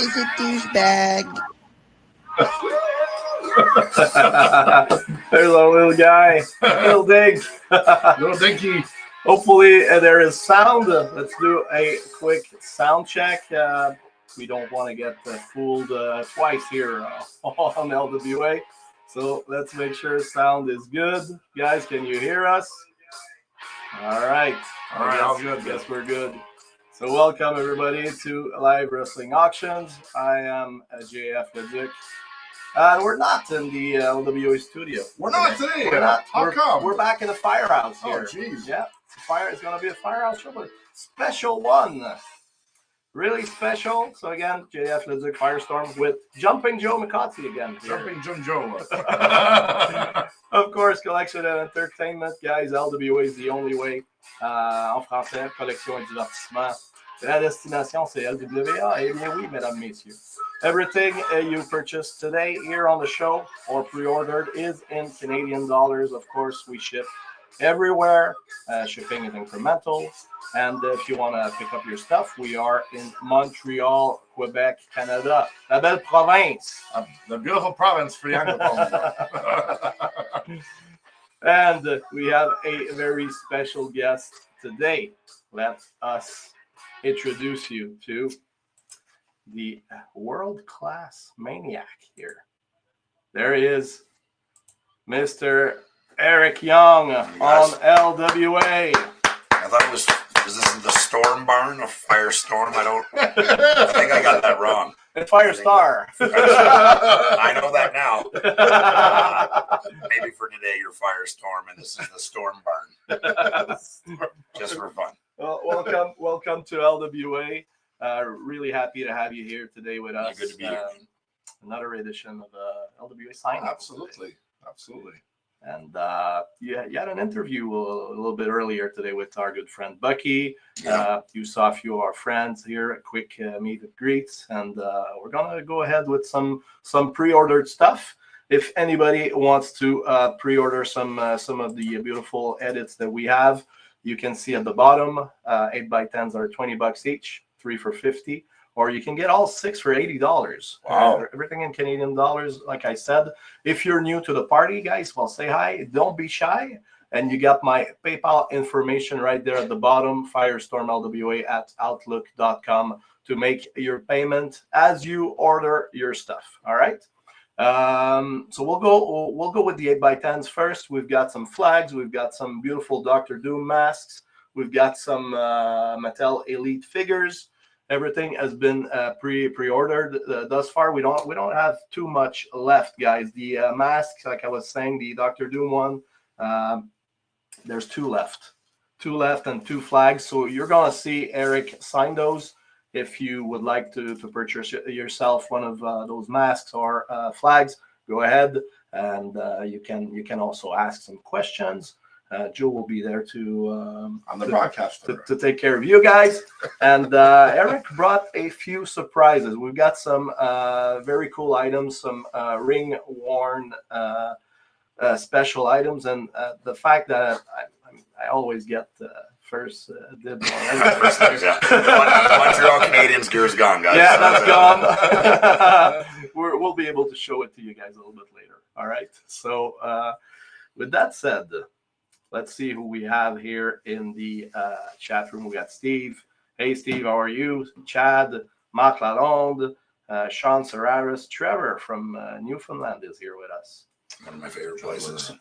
is a douchebag. There's a little guy, little Dig, Little Dinky. Hopefully there is sound. Let's do a quick sound check. We don't want to get fooled twice here on LWA. So let's make sure sound is good. Guys, can you hear us? All right. All right, all good. Guess we're good. So welcome everybody to Live Wrestling Auctions. I am JF Leduc. We're not in the LWA studio. We're not today. We're not. How come? We're back in the firehouse Oh, here. jeez. Yeah, it's going to be a firehouse show, but special one. Really special. So again, JF Leduc Firestorm with Jumping Joe McCarthy again. Here. Jumping Jim Joe. Of course, collection and entertainment, guys. LWA is the only way. En français, collection et divertissement. La destination, c'est LWA. Eh bien oui, mesdames, messieurs. Everything you purchase today here on the show or pre-ordered is in Canadian dollars. Of course, we ship everywhere. Shipping is incremental. And if you want to pick up your stuff, we are in Montreal, Quebec, Canada. La belle province. The beautiful province for Anglophone. And we have a very special guest today. Let us introduce you to the world-class maniac here. There he is, Mr. Eric Young on LWA. I thought it was this the Storm Barn, a Firestorm? I think I got that wrong. And Firestar. I know that now. Maybe for today, you're Firestorm, and this is the Storm Barn. Just for fun. Well, welcome to LWA. Really happy to have you here today with us. Good to be here. Another edition of LWA Sign. Absolutely. And you had an interview a little bit earlier today with our good friend Bucky. Yeah. You saw a few of our friends here, a quick meet and greets, and we're gonna go ahead with some pre-ordered stuff. If anybody wants to pre-order some of the beautiful edits that we have, you can see at the bottom. 8x10s are $20 each, 3 for $50. Or you can get all 6 for $80. Wow. Everything in Canadian dollars, like I said. If you're new to the party, guys, well, say hi. Don't be shy. And you got my PayPal information right there at the bottom, firestormlwa@outlook.com, to make your payment as you order your stuff. All right. So we'll go with the 8x10s first. We've got some flags. We've got some beautiful Dr. Doom masks. We've got some Mattel Elite figures. Everything has been pre-ordered thus far. We don't have too much left, guys. The masks, like I was saying, the Dr. Doom one, there's 2 left. 2 left and 2 flags. So you're gonna see Eric sign those. If you would like to purchase yourself one of those masks or flags, go ahead, and you can also ask some questions. Joe will be there On the broadcast to take care of you guys. And Eric brought a few surprises. We've got some very cool items, some ring-worn special items, and the fact that I always get first dibs on everything. Montreal Canadiens gear's gone, guys. Yeah, that's gone. We'll be able to show it to you guys a little bit later. All right. So with that said, let's see who we have here in the chat room. We got Steve. Hey, Steve, how are you? Chad, Marc Lalonde, Sean Serraris, Trevor from Newfoundland is here with us. One of my favorite places.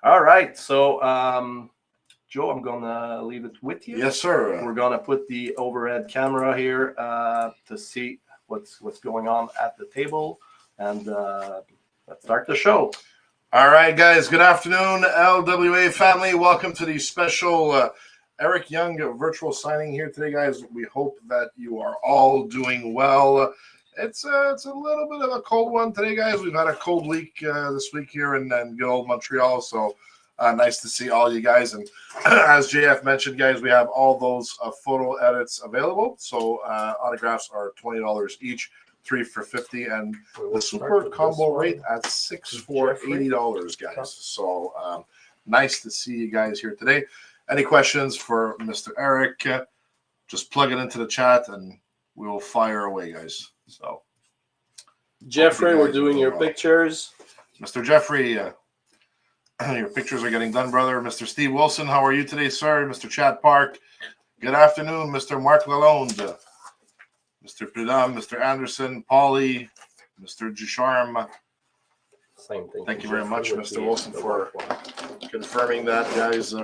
All right. So, Joe, I'm going to leave it with you. Yes, sir. We're going to put the overhead camera here to see what's going on at the table. And let's start the show. All right, guys. Good afternoon, LWA family. Welcome to the special Eric Young virtual signing here today, guys. We hope that you are all doing well. It's a little bit of a cold one today, guys. We've had a cold week this week here in good old Montreal, so nice to see all you guys. And as JF mentioned, guys, we have all those photo edits available. So autographs are $20 each. 3 for $50, and the super combo rate at 6 for $80, guys. So nice to see you guys here today. Any questions for Mr. Eric? Just plug it into the chat, and we will fire away, guys. So, Jeffrey, we're doing your Well. pictures. Mr. Jeffrey, your pictures are getting done, brother. Mr. Steve Wilson, how are you today, sir? Mr. Chad Park, good afternoon. Mr. Mark Lalonde, Mr. Prudhomme, Mr. Anderson, Paulie, Mr. Ducharme. Same thing. Thank for you very much, Jeffrey with Mr. Wilson, the for white one. confirming that, guys.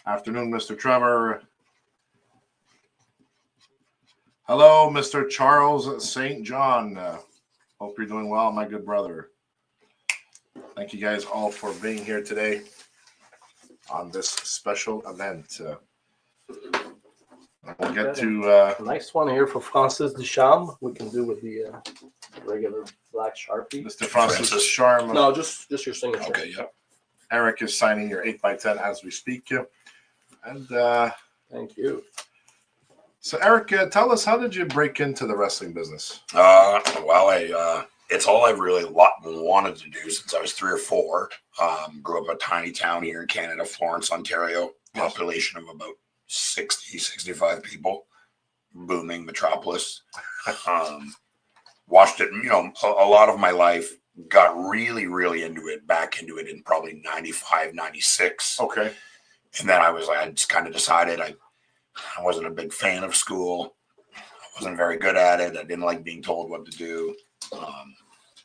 Afternoon, Mr. Trevor. Hello, Mr. Charles St. John. Hope you're doing well, my good brother. Thank you guys all for being here today on this special event. We'll get to Nice one here for Francis Ducharme. We can do with the regular black Sharpie. Mr. Francis Francis. Charm. No, just your signature. Okay, yeah. Eric is signing your 8x10 as we speak. And Thank you. so, Eric, tell us, how did you break into the wrestling business? Well, it's all I've really wanted to do since I was 3 or 4. Grew up a tiny town here in Canada, Florence, Ontario. Yes. Population of about 60, 65 people. Booming metropolis. Watched it, a lot of my life. Got really, really back into it in probably 95, 96. Okay. And then I just kind of decided I wasn't a big fan of school. I wasn't very good at it. I didn't like being told what to do.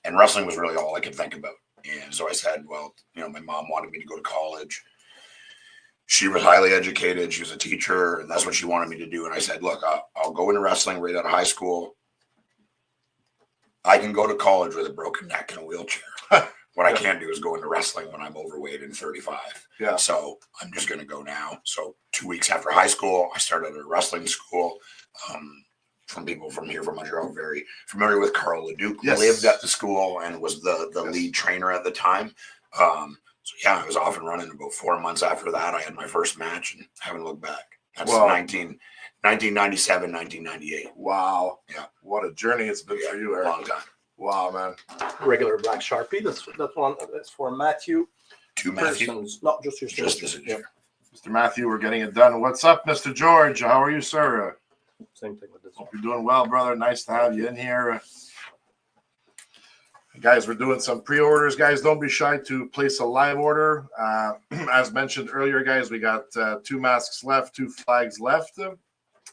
And wrestling was really all I could think about. And so I said, well, my mom wanted me to go to college. She was highly educated. She was a teacher, and that's what she wanted me to do. And I said, look, I'll go into wrestling right out of high school. I can go to college with a broken neck and a wheelchair. What I can't do is go into wrestling when I'm overweight and 35. Yeah. So I'm just going to go now. So 2 weeks after high school, I started a wrestling school. From people from here, from Montreal, very familiar with Carl Leduc, who Yes. lived at the school and was the lead trainer at the time. So yeah, I was off and running. About 4 months after that, I had my first match and haven't looked back. That's Wow. 1997, 1998. Wow. Yeah. What a journey it's been for you, Eric. Long time. Wow, man. Regular black Sharpie. That's one. That's for Matthew. To Matthew. Persons, not just your Just the signature. signature. Mr. Matthew, we're getting it done. What's up, Mr. George? How are you, sir? Yep. Same thing with this one. Hope you're doing well, brother. Nice to have you in here. Guys, we're doing some pre-orders. Guys, don't be shy to place a live order. As mentioned earlier, guys, we got 2 masks left, 2 flags left.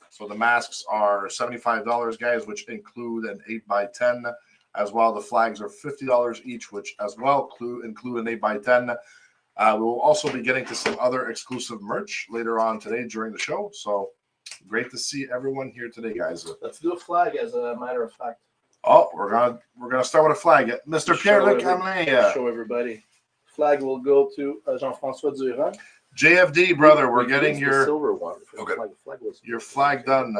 So the masks are $75, guys, which include an 8x10. As well, the flags are $50 each, which as well include an 8x10. We will also be getting to some other exclusive merch later on today during the show. So great to see everyone here today, guys. Let's do a flag as a matter of fact. Oh, we're gonna start with a flag. Mr. Pierre-Luc Show Hamelin, Show everybody. Flag will go to Jean-François Durand. JFD, brother, we're We getting used the your silver one. Okay. flag done.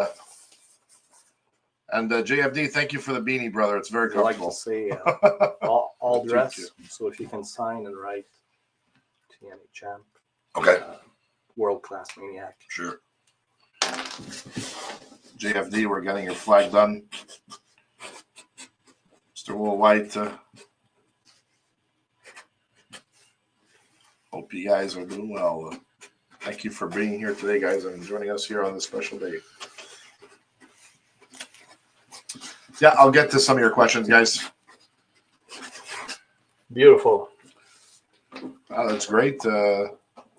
And JFD, thank you for the beanie, brother. It's very I like to comfortable. say all Thank dress. you. So if you can sign and write TNA champ, Okay. world class maniac. Sure. JFD, we're getting your flag done. Mr. Will White, hope you guys are doing well. Thank you for being here today, guys, and joining us here on this special day. Yeah, I'll get to some of your questions, guys. Beautiful. Oh, that's great. I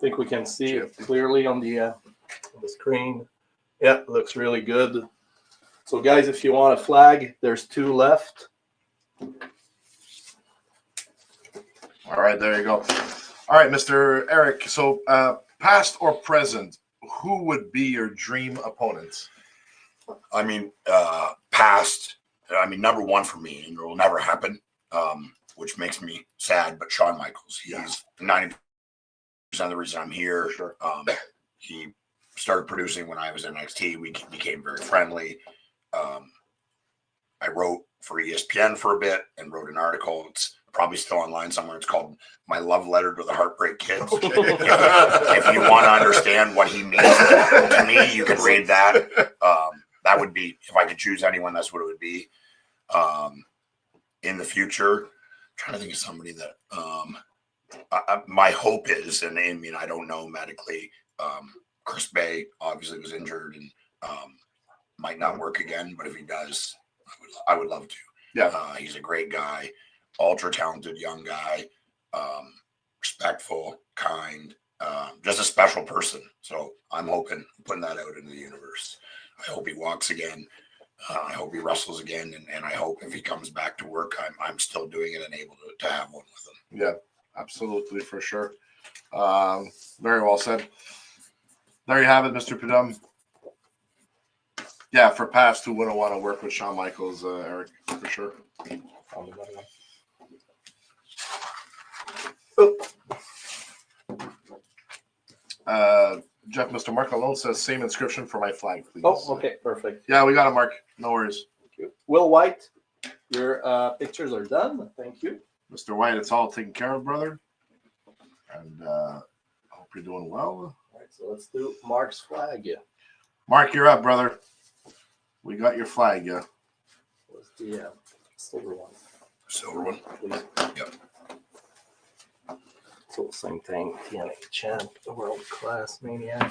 think we can see it clearly on the screen. Yeah, looks really good. So guys, if you want a flag, there's 2 left. All right, there you go. All right, Mr. Eric. So, past or present, who would be your dream opponent? I mean, past. I mean, number one for me, and it will never happen, which makes me sad. But Shawn Michaels, he's 90% of the reason I'm here. For sure. He started producing when I was in NXT. We became very friendly. I wrote for ESPN for a bit and wrote an article. It's probably still online somewhere. It's called "My Love Letter to the Heartbreak Kids." If you want to understand what he means to me, you can read that. That would be, if I could choose anyone, that's what it would be. In the future, I'm trying to think of somebody that my hope is, and I mean, I don't know medically. Chris Bay obviously was injured and might not work again, but if he does, I would love to. Yeah. He's a great guy, ultra talented young guy, respectful, kind, just a special person. So I'm putting that out into the universe. I hope he walks again. I hope he wrestles again, and I hope if he comes back to work, I'm still doing it and able to have one with him. Yeah, absolutely, for sure. Very well said. There you have it, Mr. Pudum. Yeah, for past who wouldn't want to work with Shawn Michaels, Eric, for sure. Jeff, Mr. Mark Alone says same inscription for my flag, please. Oh, okay, perfect. Yeah, we got it, Mark. No worries. Thank you. Will White, your pictures are done. Thank you. Mr. White, it's all taken care of, brother. And I hope you're doing well. All right, so let's do Mark's flag. Yeah. Mark, you're up, brother. We got your flag, yeah. What's the silver one? Silver one. Please. Yep. So same thing. TNA champ, the world class maniac.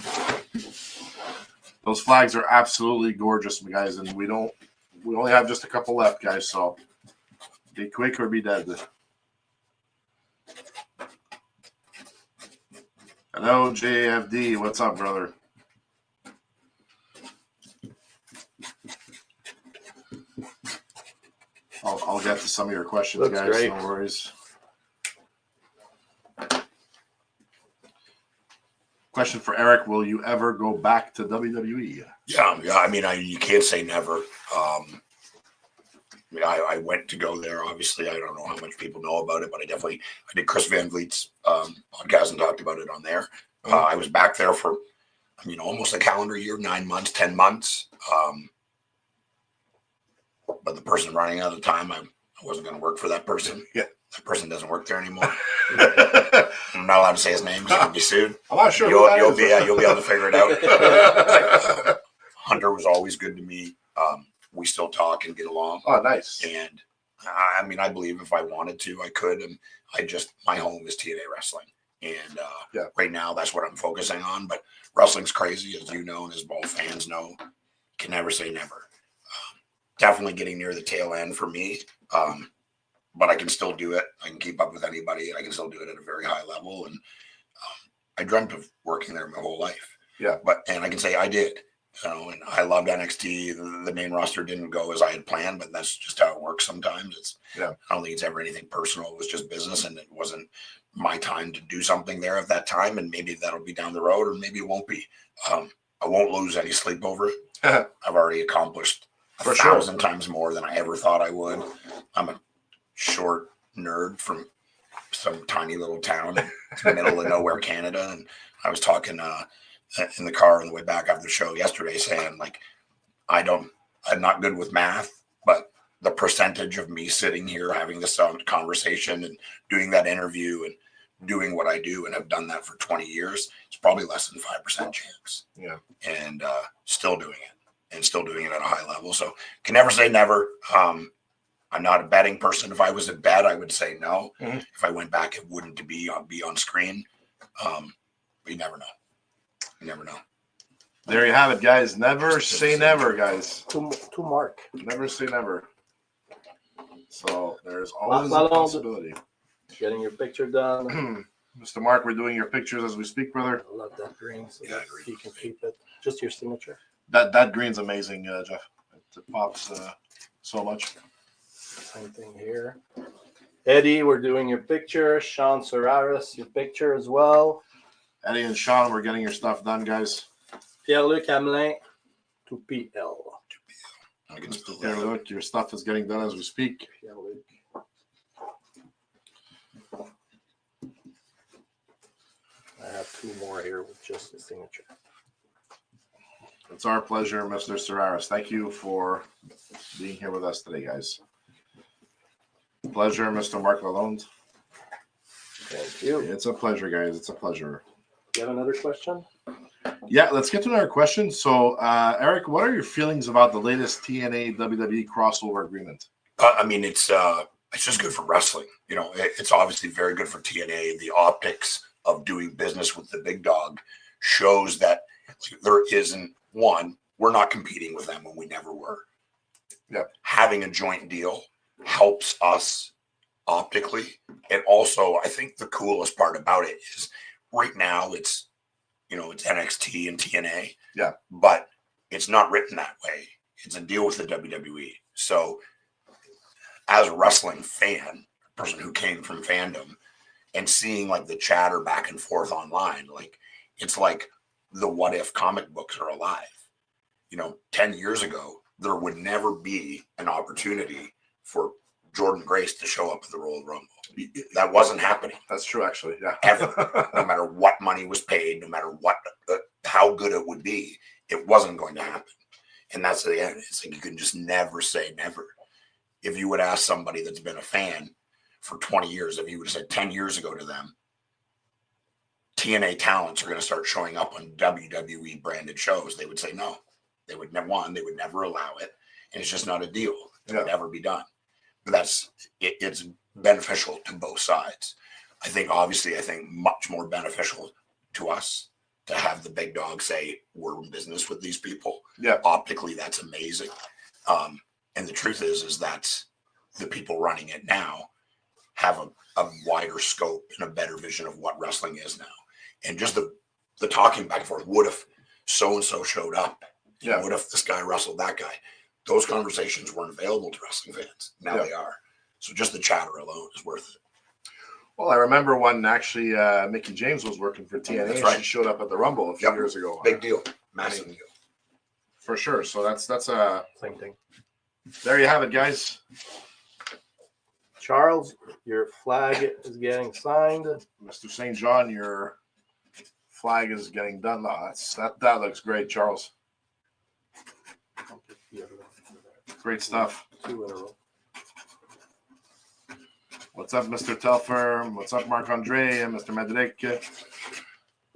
Those flags are absolutely gorgeous, guys, and we only have just a couple left, guys, so be quick or be dead. Hello, JFD. What's up, brother? I'll get to some of your questions, Looks guys. great. No worries. Question for Eric: will you ever go back to WWE? Yeah. I mean, you can't say never. I mean, I went to go there. Obviously, I don't know how much people know about it, but I did Chris Van Vliet's podcast and talked about it on there. I was back there for, almost a calendar year, 9 months, 10 months. But the person running it at the time, I wasn't going to work for that person. Yeah. That person doesn't work there anymore. I'm not allowed to say his name because I'll be sued. I'm not sure. You'll be able to figure it out. Hunter was always good to me. We still talk and get along. Oh, nice. And I believe if I wanted to, I could. And my home is TNA wrestling. And right now, that's what I'm focusing on. But wrestling's crazy, as you know, and as both fans know. Can never say never. Definitely getting near the tail end for me. But I can still do it. I can keep up with anybody, and I can still do it at a very high level. And I dreamt of working there my whole life. Yeah. And I can say I did. And I loved NXT. The main roster didn't go as I had planned, but that's just how it works sometimes. I don't think it's ever anything personal. It was just business, and it wasn't my time to do something there at that time. And maybe that'll be down the road, or maybe it won't be. I won't lose any sleep over it. I've already accomplished 1,000 times more than I ever thought I would. I'm a short nerd from some tiny little town in the middle of nowhere, Canada. And I was talking in the car on the way back after the show yesterday saying, I'm not good with math, but the percentage of me sitting here having this conversation and doing that interview and doing what I do and have done that for 20 years, it's probably less than 5% chance. Yeah. And still doing it and still doing it at a high level. So can never say never. I'm not a betting person. If I was a bet, I would say no. Mm-hmm. If I went back, it wouldn't be on screen. But you never know. You never know. There you have it, guys. Never say never, guys. To Mark. Never say never. So there's always a possibility. Getting your picture done. Mr. Mark, we're doing your pictures as we speak, brother. I love that green, so Yeah, you can keep it. Just your signature. That green's amazing, Jeff. It pops so much. Same thing here. Eddie, we're doing your picture. Sean Serraris, your picture as well. Eddie and Sean, we're getting your stuff done, guys. Pierre-Luc Hamelin to PL. I can still Pierre-Luc, your stuff is getting done as we speak. Pierre-Luc. I have two more here with just the signature. It's our pleasure, Mr. Serraris. Thank you for being here with us today, guys. Pleasure, Mr. Mark Lalonde. Thank you. It's a pleasure, guys. It's a pleasure. Do you have another question? Yeah, let's get to another question. So, Eric, what are your feelings about the latest TNA WWE crossover agreement? It's just good for wrestling. It's obviously very good for TNA. The optics of doing business with the big dog shows that there isn't one. We're not competing with them when we never were. Yeah. Having a joint deal helps us optically. And also, I think the coolest part about it is right now it's, it's NXT and TNA. Yeah. But it's not written that way. It's a deal with the WWE. So as a wrestling fan, person who came from fandom, and seeing like the chatter back and forth online, like it's like the what if comic books are alive. 10 years ago, there would never be an opportunity for Jordan Grace to show up at the Royal Rumble. That wasn't happening. That's true, actually. Yeah. Ever. No matter what money was paid, no matter how good it would be, it wasn't going to happen. And that's the end. It's like you can just never say never. If you would ask somebody that's been a fan for 20 years, if you would have said 10 years ago to them, TNA talents are going to start showing up on WWE branded shows, they would say no. They would never allow it. And it's just not a deal. It would never be done. But it's beneficial to both sides. I think much more beneficial to us to have the big dog say we're in business with these people. Yeah. Optically, that's amazing. And the truth is that's the people running it now have a wider scope and a better vision of what wrestling is now. And just the talking back and forth, what if so-and-so showed up? Yeah. What if this guy wrestled that guy? Those conversations weren't available to wrestling fans. Now they are. So just the chatter alone is worth it. Well, I remember when actually Mickie James was working for TNA. That's right. She showed up at the Rumble a few years ago. Big deal. Massive deal. For sure. So that's a Same thing. There you have it, guys. Charles, your flag is getting signed. Mr. St. John, your flag is getting done. No, that looks great, Charles. Great stuff. 2 in a row. What's up, Mr. Telfer? What's up, Marc Andre and Mr. Medrick?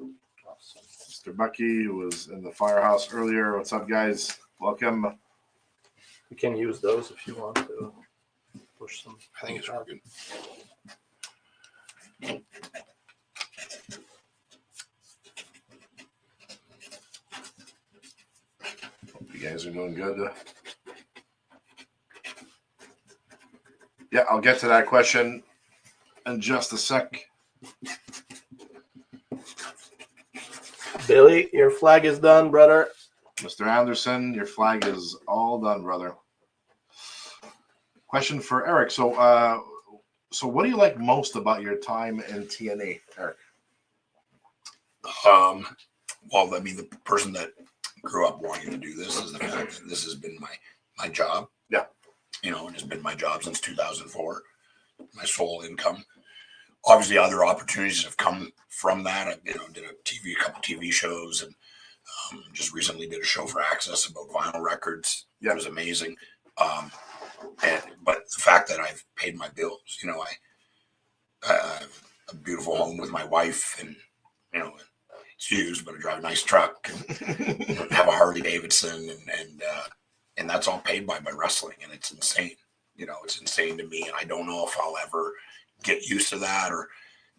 Mr. Bucky, who was in the firehouse earlier. What's up, guys? Welcome. You can use those if you want to push some. I think it's out. good. Hope you guys are doing good. Yeah, I'll get to that question in just a sec. Billy, your flag is done, brother. Mr. Anderson, your flag is all done, brother. Question for Eric. So what do you like most about your time in TNA, Eric? Well, I mean, the person that grew up wanting to do this is the fact that this has been my job. Yeah. And it's been my job since 2004, my sole income. Obviously, other opportunities have come from that. I, did a couple TV shows, and just recently did a show for Access about vinyl records. Yeah. It was amazing. But the fact that I've paid my bills, I have a beautiful home with my wife, and it's used, but I drive a nice truck and have a Harley Davidson, and that's all paid by wrestling, and it's insane. It's insane to me, and I don't know if I'll ever get used to that, or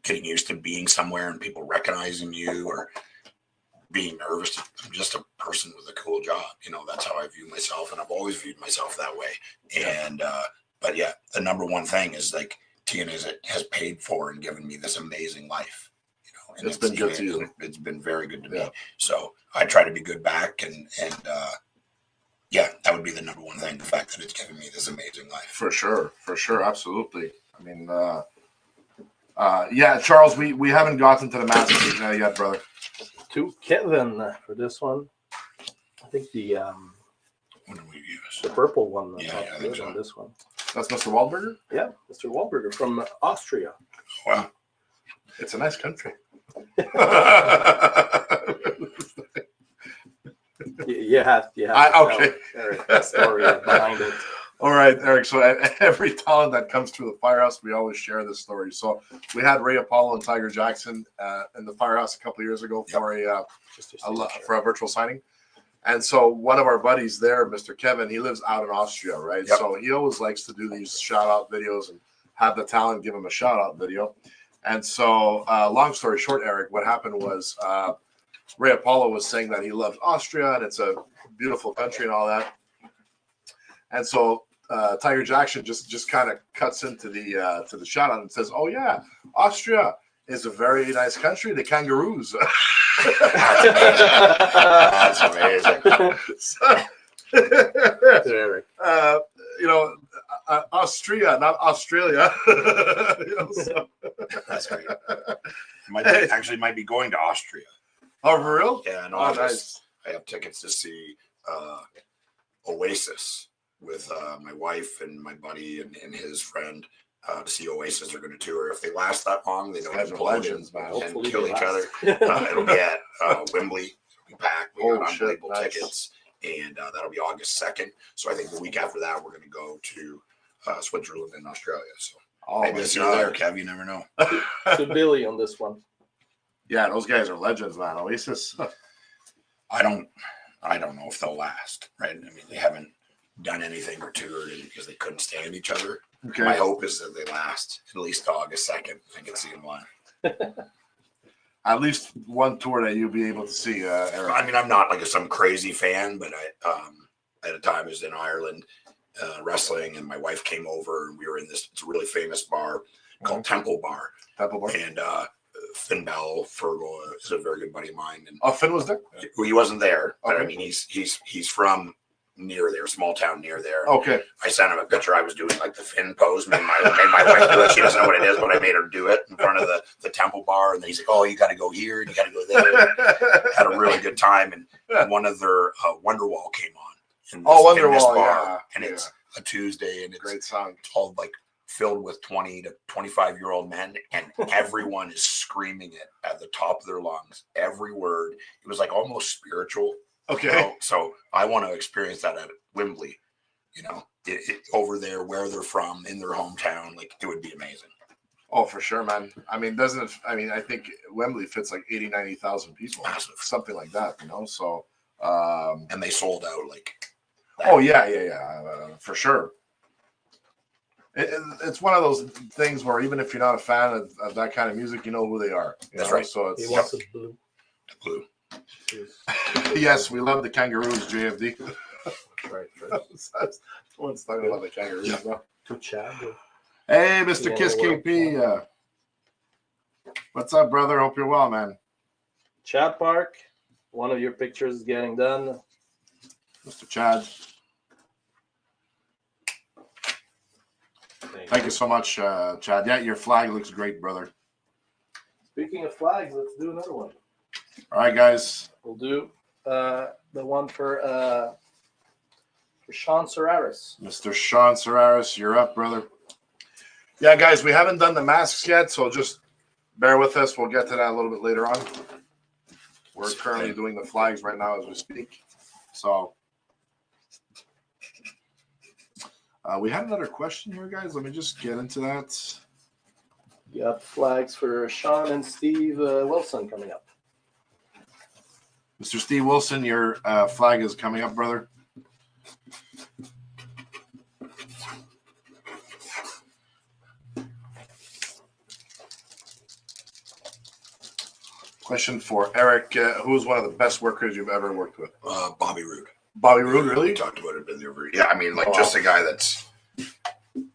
getting used to being somewhere and people recognizing you, or being nervous. I'm just a person with a cool job. That's how I view myself, and I've always viewed myself that way. And but yeah, the number one thing is like TNA has paid for and given me this amazing life. And it's been good to you. It's been very good to me. So I try to be good back, and yeah, that would be the number one thing, the fact that it's given me this amazing life. For sure, absolutely. I mean, yeah, Charles, we haven't gotten to the Masters yet, brother. To Kevin for this one. I think the What did we use? the purple one. Yeah, I think so. On this one. That's Mr. Wahlberger? Yeah, Mr. Wahlberger from Austria. Wow. It's a nice country. You have to okay. tell Eric the story behind it. All right, Eric. So every talent that comes through the Firehouse, we always share this story. So we had Ray Apollo and Tiger Jackson in the Firehouse a couple of years ago for a virtual signing. And so one of our buddies there, Mr. Kevin, he lives out in Austria, right? Yep. So he always likes to do these shout out videos and have the talent give him a shout out video. And so long story short, Eric, what happened was Ray Apollo was saying that he loves Austria and it's a beautiful country and all that. And so Tiger Jackson just kind of cuts into the shot and says, "Oh yeah, Austria is a very nice country. The kangaroos." That's amazing. So, Eric. you know, Austria, not Australia. You know, so. That's great. Might be going to Austria. Oh, for real? Yeah, in Oh, August. nice. I have tickets to see Oasis with my wife and my buddy and his friend to see Oasis. They're going to tour. If they last that long, they don't Guys have are legends, man. and Hopefully kill they each last. other. It'll be at Wembley. It'll be packed. We Oh, got shit, unbelievable nice. tickets, and that'll be August 2nd. So I think the week after that, we're going to go to Switzerland and Australia. So Oh, maybe my this year there, God. Kev. You never know. To Billy on this one. Yeah, those guys are legends, man. Oasis. I don't know if they'll last, right? I mean, they haven't done anything or toured because they couldn't stand each other. My Okay. hope is that they last at least to August 2nd. I can see them live. At least one tour that you'll be able to see, Eric. I mean, I'm not like some crazy fan, but I at a time I was in Ireland wrestling, and my wife came over, and we were in this it's a really famous bar called Temple Bar, Temple Bar. and Finn Bell Fergal is a very good buddy of mine, and Oh, Finn was there? he wasn't there, but I Okay. mean, he's from near there, small town near there. Okay. I sent him a picture. I was doing like the Finn pose. Made my wife do it. She doesn't know what it is, but I made her do it in front of the Temple Bar. And then he's like, "Oh, you got to go here. And you got to go there." Had a really good time. And one of their Wonderwall came on. In this, Oh, in this Wonderwall, bar, yeah. and it's a Tuesday, and it's Great song. all like filled with 20 to 25-year-old men, and everyone is screaming it at the top of their lungs. Every word. It was like almost spiritual. Okay. So I want to experience that at Wembley, over there where they're from in their hometown. Like it would be amazing. Oh, for sure, man. I mean, I think Wembley fits like 80, 90,000 people. Massive. Something like that, So, And they sold out like that. oh, yeah. For sure. It's one of those things where even if you're not a fan of that kind of music, you know who they are. That's right. So He it's wants a blue. Blue. yes, we love the kangaroos, JFD. Right. Someone's talking about the kangaroos. Yeah. Now. To Chad. Hey, Mr. Yeah, Kiss well, KP. What's up, brother? Hope you're well, man. Chad Park. One of your pictures is getting done. Mr. Chad. Thank you so much, Chad. Yeah, your flag looks great, brother. Speaking of flags, let's do another one. All right, guys. We'll do the one for Sean Serraris. Mr. Sean Serraris, you're up, brother. Yeah, guys, we haven't done the masks yet, so just bear with us. We'll get to that a little bit later on. We're currently doing the flags right now as we speak. So we had another question here, guys. Let me just get into that. You got flags for Sean and Steve Wilson coming up. Mr. Steve Wilson, your flag is coming up, brother. Question for Eric. Who's one of the best workers you've ever worked with? Bobby Roode. Bobby Roode, We really? talked about it in the over. Yeah, I mean, like Oh, just a guy that's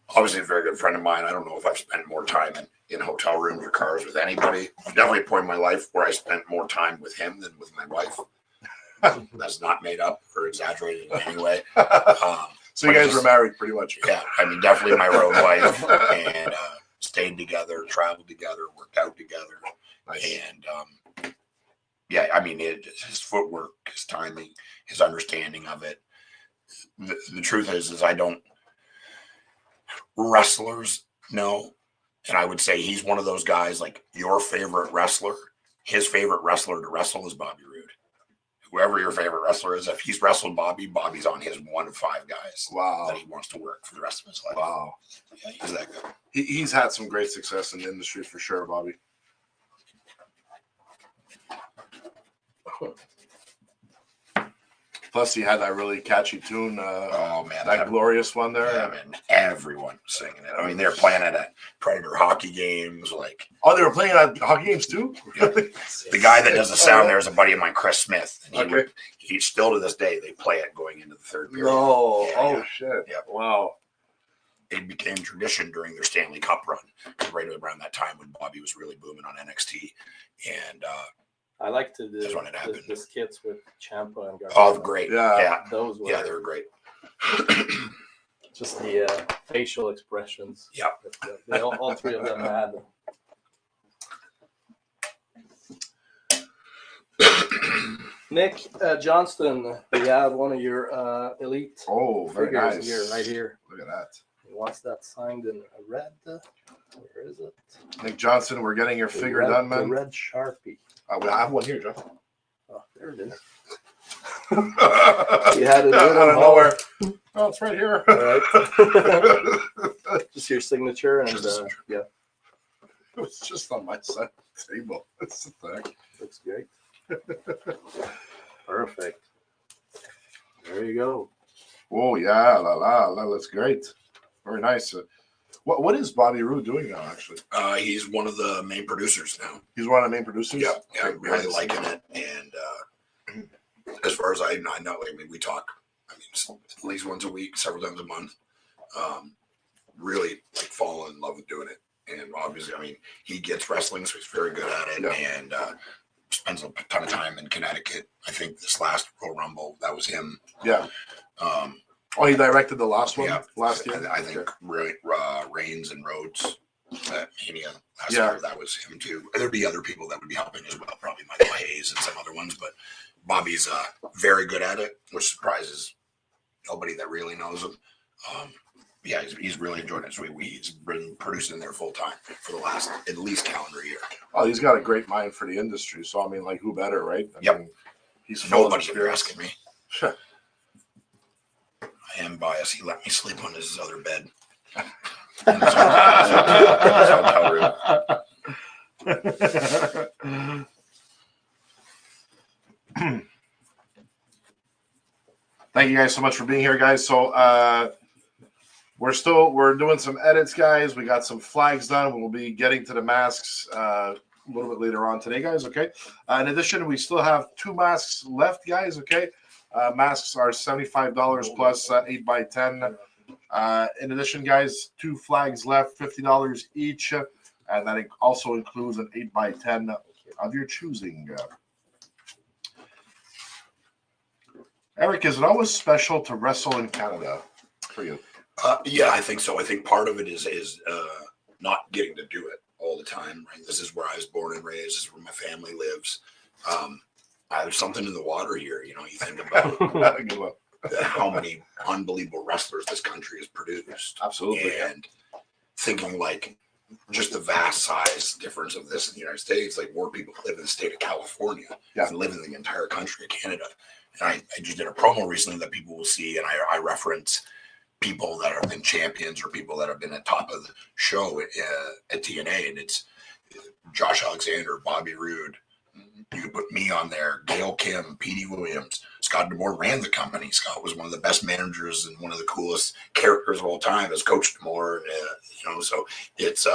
obviously a very good friend of mine. I don't know if I've spent more time in hotel rooms or cars with anybody. Definitely a point in my life where I spent more time with him than with my wife. That's not made up or exaggerated in any way. So you guys were married pretty much. Yeah, I mean, definitely my road wife, and stayed together, traveled together, worked out together, Nice. and yeah, I mean, his footwork, his timing, his understanding of it. The truth is I don't. Wrestlers know, and I would say he's one of those guys like your favorite wrestler. His favorite wrestler to wrestle is Bobby Roode. Whoever your favorite wrestler is, if he's wrestled Bobby, Bobby's on his 1 of 5 guys Wow. that he wants to work for the rest of his life. Wow. Yeah, he's that good. He's had some great success in the industry for sure, Bobby. Plus, he had that really catchy tune. Oh man, that glorious one there. Yeah, man, everyone was singing it. I mean, they were playing it at Predator hockey games. Like, Oh, they were playing at hockey games too. Yeah. The guy that does the sound there is a buddy of mine, Chris Smith. And Okay. he still to this day they play it going into the third period. No. Yeah, Oh yeah. shit. Yeah. Wow. It became tradition during their Stanley Cup run, right around that time when Bobby was really booming on NXT. And I liked the That's when it happened. the skits with Ciampa and Gargano. oh, great, Yeah. yeah, Those were yeah, they were great. just the facial expressions. Yeah. that they all three of them had. Nick Johnston, we have one of your elite Oh, very figures nice. here, right here. Look at that. He wants that signed in red. Where is it? Nick Johnson, we're getting your The figure red- done, The man. red Sharpie. I have one here, John. Oh, there it is. You You had it out of in nowhere. Oh, it's right here. All right. Just your signature and yeah, It was just on my side of the table. That's the thing. looks great. Perfect. There you go. Oh yeah, that's great. Very nice. What is Bobby Roode doing now? Actually, He's one of the main producers now. he's one of the main producers. Yeah, I'm Okay, really nice. liking it. And as far as I know, I mean, we talk. I mean, just at least once a week, several times a month. Really like falling in love with doing it. And obviously, I mean, he gets wrestling, so he's very good at it. Yeah. And spends a ton of time in Connecticut. I think this last Royal Rumble, that was him. Yeah. Um, Oh, he directed the last one yeah, last year. I think Reigns and Rhodes at Mania last Yeah. year, that was him too. And there'd be other people that would be helping as well, probably Michael Hayes and some other ones. But Bobby's very good at it, which surprises nobody that really knows him. Yeah, he's really enjoying it. So he's been producing there full time for the last at least calendar year. Oh, he's got a great mind for the industry. So I mean, like, who better, right? I Yep. mean, he's full of Nobody if you're experience. asking me. Sure. I am biased. He let me sleep on his other bed. Thank you guys so much for being here, guys. So we're doing some edits, guys. We got some flags done. We'll be getting to the masks a little bit later on today, guys. Okay. In addition, we still have 2 masks left, guys. Okay. Masks are $75 plus 8x10. In addition, guys, 2 flags left, $50 each, and that also includes an 8x10 of your choosing. Eric, is it always special to wrestle in Canada for you? Yeah, I think so. I think part of it is not getting to do it all the time. Right? This is where I was born and raised. This is where my family lives. There's something in the water here. You know, you think about Good one. how many unbelievable wrestlers this country has produced. Absolutely. And thinking like just the vast size difference of this in the United States, like more people live in the state of California than live in the entire country of Canada. And I just did a promo recently that people will see, and I reference people that have been champions or people that have been at top of the show at TNA, and it's Josh Alexander, Bobby Roode. You could put me on there, Gail Kim, Petey Williams. Scott D'Amore ran the company. Scott was one of the best managers and one of the coolest characters of all time as Coach D'Amore. So it's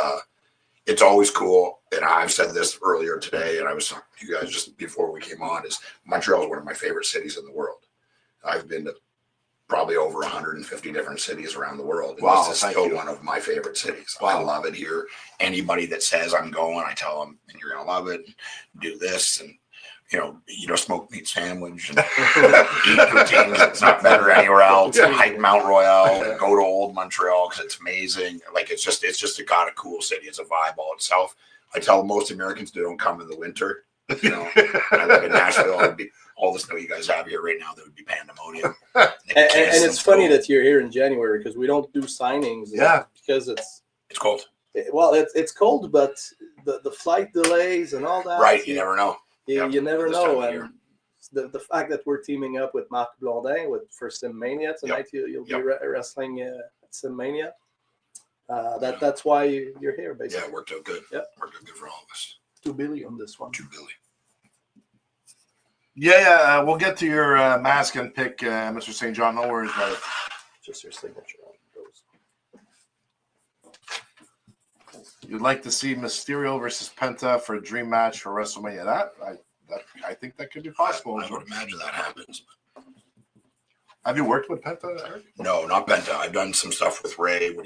always cool. And I've said this earlier today, and I was talking to you guys just before we came on, is Montreal is one of my favorite cities in the world. I've been to probably over 150 different cities around the world. And Wow, this is thank still you. one of my favorite cities. Wow. I love it here. Anybody that says I'm going, I tell them, and you're going to love it, do this, and eat a smoked meat sandwich and eat poutines. It's not better anywhere else. And hike Mount Royal and go to Old Montreal because it's amazing. Like it's just got a cool city. It's a vibe all itself. I tell most Americans they don't come in the winter. I live in Nashville. It'd be all the snow you guys have here right now. There would be pandemonium. And it's funny that you're here in January because we don't do signings. Yeah. Because it's cold. It's cold, but the flight delays and all that. Right. You never know. You never This know. time of And year. the fact that we're teaming up with Marc Blondin for Simmania tonight, you'll be wrestling at Simmania. That's why you're here, Yeah, basically. it worked out good. Yep. Worked out good for all of us. 2 billion this one. 2 billion. Yeah, we'll get to your mask and pick, Mr. St. John. No worries about it. Just your signature on those. You'd like to see Mysterio versus Penta for a dream match for WrestleMania. I think that could be possible. I would imagine that happens. Have you worked with Penta, Eric? No, not Penta. I've done some stuff with Ray when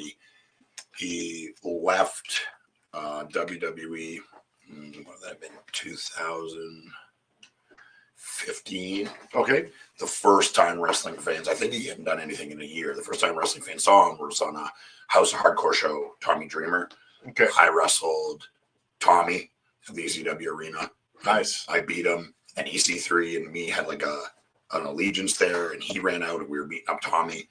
he left WWE. What would that have been? 2015. Okay. The first time wrestling fans, I think he hadn't done anything in a year. The first time wrestling fans saw him was on a House of Hardcore show, Tommy Dreamer. Okay. I wrestled Tommy at the ECW arena. Nice. I beat him, and EC3 and me had like an allegiance there, and he ran out, and we were beating up Tommy.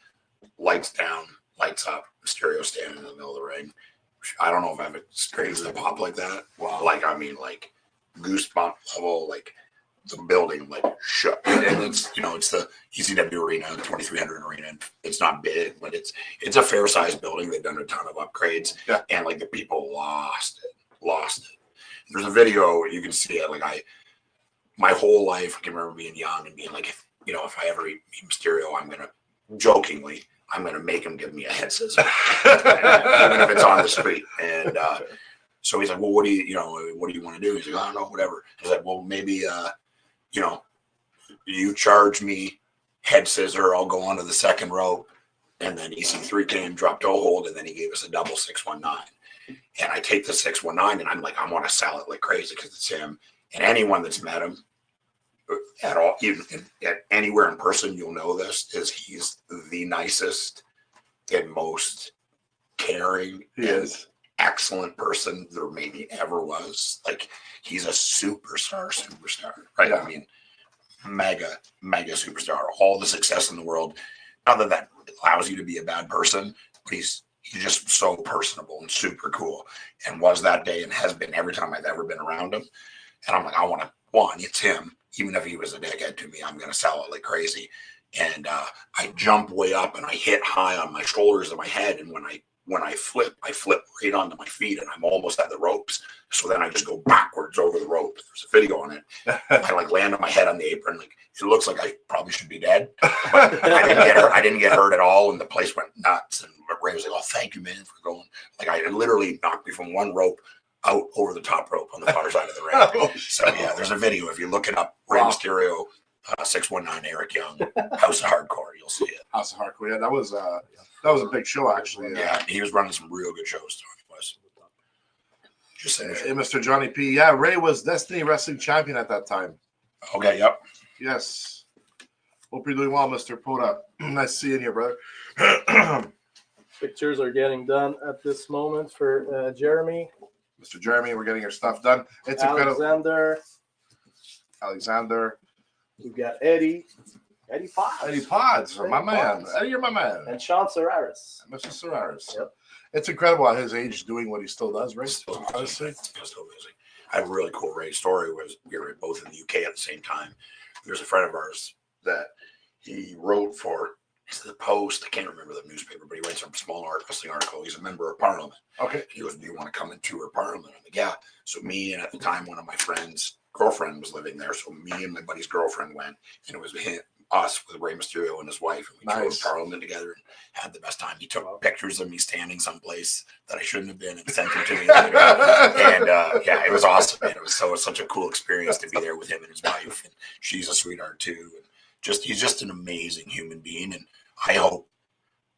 Lights down, lights up, Mysterio standing in the middle of the ring. I don't know if I've experienced a pop like that. Wow. Like, I mean, like goosebump level, like the building like shook. And it's, you know, it's the ECW arena, the 2300 arena. And it's not big, but it's a fair sized building. They've done a ton of upgrades. Yeah. And like the people lost it. There's a video you can see it. Like my whole life, I can remember being young and being like, if I ever meet Mysterio, I'm going to make him give me a head scissor, even if it's on the street. And so he's like, well, what do you want to do? He's like, I don't know, whatever. I was like, well, maybe, you charge me head scissor, I'll go onto the second rope. And then EC3 came, dropped toe hold, and then he gave us a double 619. And I take the 619, and I'm like, I want to sell it like crazy because it's him. And anyone that's met him at all, even at anywhere in person, you'll know this, is he's the nicest and most caring He is. excellent person there maybe ever was. Like, he's a superstar, right? Yeah. I mean, mega superstar. All the success in the world. Not that allows you to be a bad person, but he's just so personable and super cool, and was that day and has been every time I've ever been around him. And I'm like, I want to, it's him. Even if he was a dickhead to me, I'm going to sell it like crazy. And I jump way up and I hit high on my shoulders and my head. And when I flip, I flip right onto my feet and I'm almost at the ropes. So then I just go backwards over the rope. There's a video on it. I like land on my head on the apron. Like, it looks like I probably should be dead. I didn't get hurt at all. And the place went nuts. And Ray was like, oh, thank you, man, for going. Like, I literally knocked me from one rope out over the top rope on the far side of the ring. So yeah, there's a video. If you look it up, Rey Mysterio, 619 Eric Young, House of Hardcore, you'll see it. House of Hardcore. Yeah, that was a big show actually. Yeah, he was running some real good shows. Tony was. Just saying. Hey, Mr. Johnny P. Yeah, Ray was Destiny Wrestling Champion at that time. Okay. Yep. Yes. Hope you're doing well, Mr. Poda. Nice seeing you, brother. Pictures are getting done at this moment for Jeremy. Mr. Jeremy, we're getting your stuff done. It's incredible. Alexander. We've got Eddie Potts. Eddie Pods, my man. Potts. Eddie, you're my man. And Sean Seraris. Mr. Seraris. Yep. It's incredible at his age doing what he still does, right? Still Honestly. Still amazing. I have a really cool Ray story. Was we were both in the UK at the same time. There's a friend of ours that he wrote for the Post. I can't remember the newspaper, but he writes some small wrestling article. He's a member of Parliament. Okay. He goes, do you want to come and tour Parliament? I'm like, yeah. So me and at the time one of my friends' girlfriend was living there. So me and my buddy's girlfriend went, and it was us with Rey Mysterio and his wife, and we toured Parliament together and had the best time. He took pictures of me standing someplace that I shouldn't have been and sent them to me. And yeah, it was awesome, man. It was such a cool experience to be there with him and his wife, and she's a sweetheart too. And he's just an amazing human being, and I hope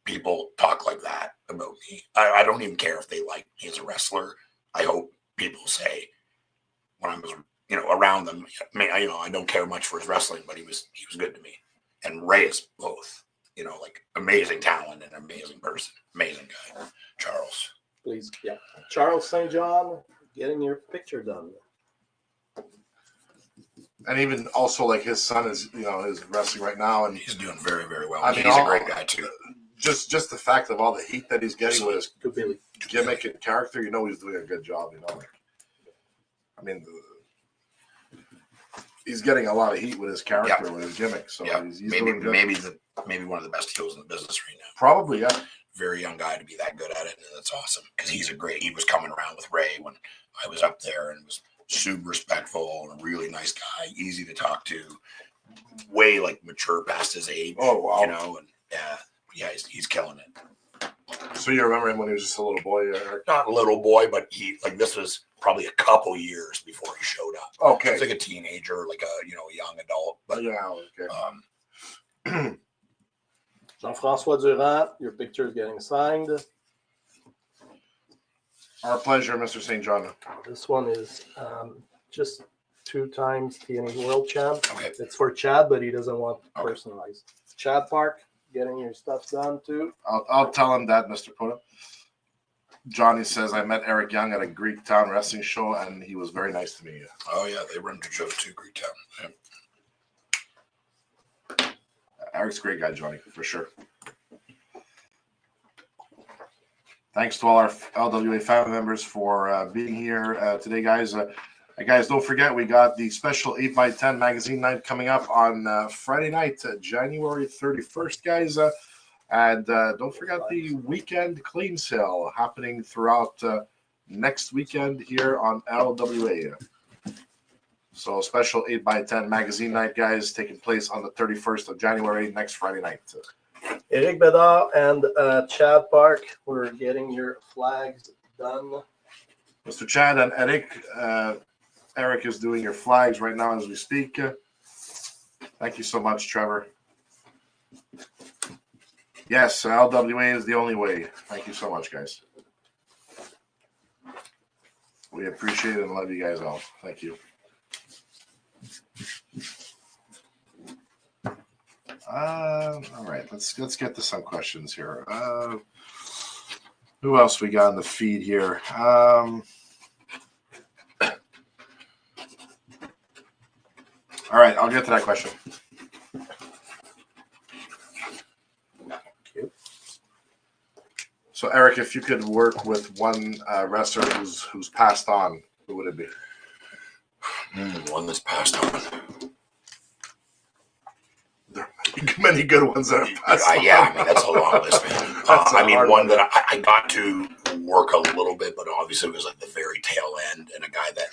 people talk like that about me. I don't even care if they like me as a wrestler. I hope people say when I was, around them, I don't care much for his wrestling, but he was good to me. And Ray is both, like amazing talent and amazing person, amazing guy. Charles. Please, yeah. Charles St. John, getting your picture done. And even also like his son is, is wrestling right now, and He's doing very, very well. I mean, he's a great guy too. Just the fact of all the heat that he's getting with his Good Billy. gimmick and character, he's doing a good job. He's getting a lot of heat with his character, with his gimmick. So he's doing good. Maybe one of the best heels in the business right now. Probably, yeah. Very young guy to be that good at it, and that's awesome because he was coming around with Ray when I was up there, and it was super respectful and a really nice guy, easy to talk to, way like mature past his age. Oh, wow. You know, and yeah, he's killing it. So you remember him when he was just a little boy? Not a little boy, but this was probably a couple years before he showed up. Okay. It's like a teenager, like a young adult. But Yeah, okay. Jean-François Durand, your picture is getting signed. Our pleasure, Mr. St. John. This one is just 2 times TNA World Champ. Okay. It's for Chad, but he doesn't want Okay. personalized. Chad Park, getting your stuff done too. I'll tell him that, Mr. Puna. Johnny says, I met Eric Young at a Greek Town wrestling show, and he was very nice to me. Oh yeah, they run good shows too, Greek Town. Yeah. Eric's a great guy, Johnny, for sure. Thanks to all our LWA family members for being here today, guys. Guys, don't forget, we got the special 8x10 magazine night coming up on Friday night, January 31st, guys. And don't forget the weekend clean sale happening throughout next weekend here on LWA. So special 8x10 magazine night, guys, taking place on the 31st of January, next Friday night. Eric Bedard and Chad Park, we're getting your flags done. Mr. Chad and Eric is doing your flags right now as we speak. Thank you so much, Trevor. Yes, LWA is the only way. Thank you so much, guys. We appreciate it and love you guys all. Thank you. All right, let's get to some questions here. Who else we got in the feed here? All right, I'll get to that question. So, Eric, if you could work with one wrestler who's passed on, who would it be? One that's passed on. There are many good ones that are passed on. Yeah, I mean, that's a long list, man. I mean, one that I got to work a little bit, but obviously it was like the very tail end, and a guy that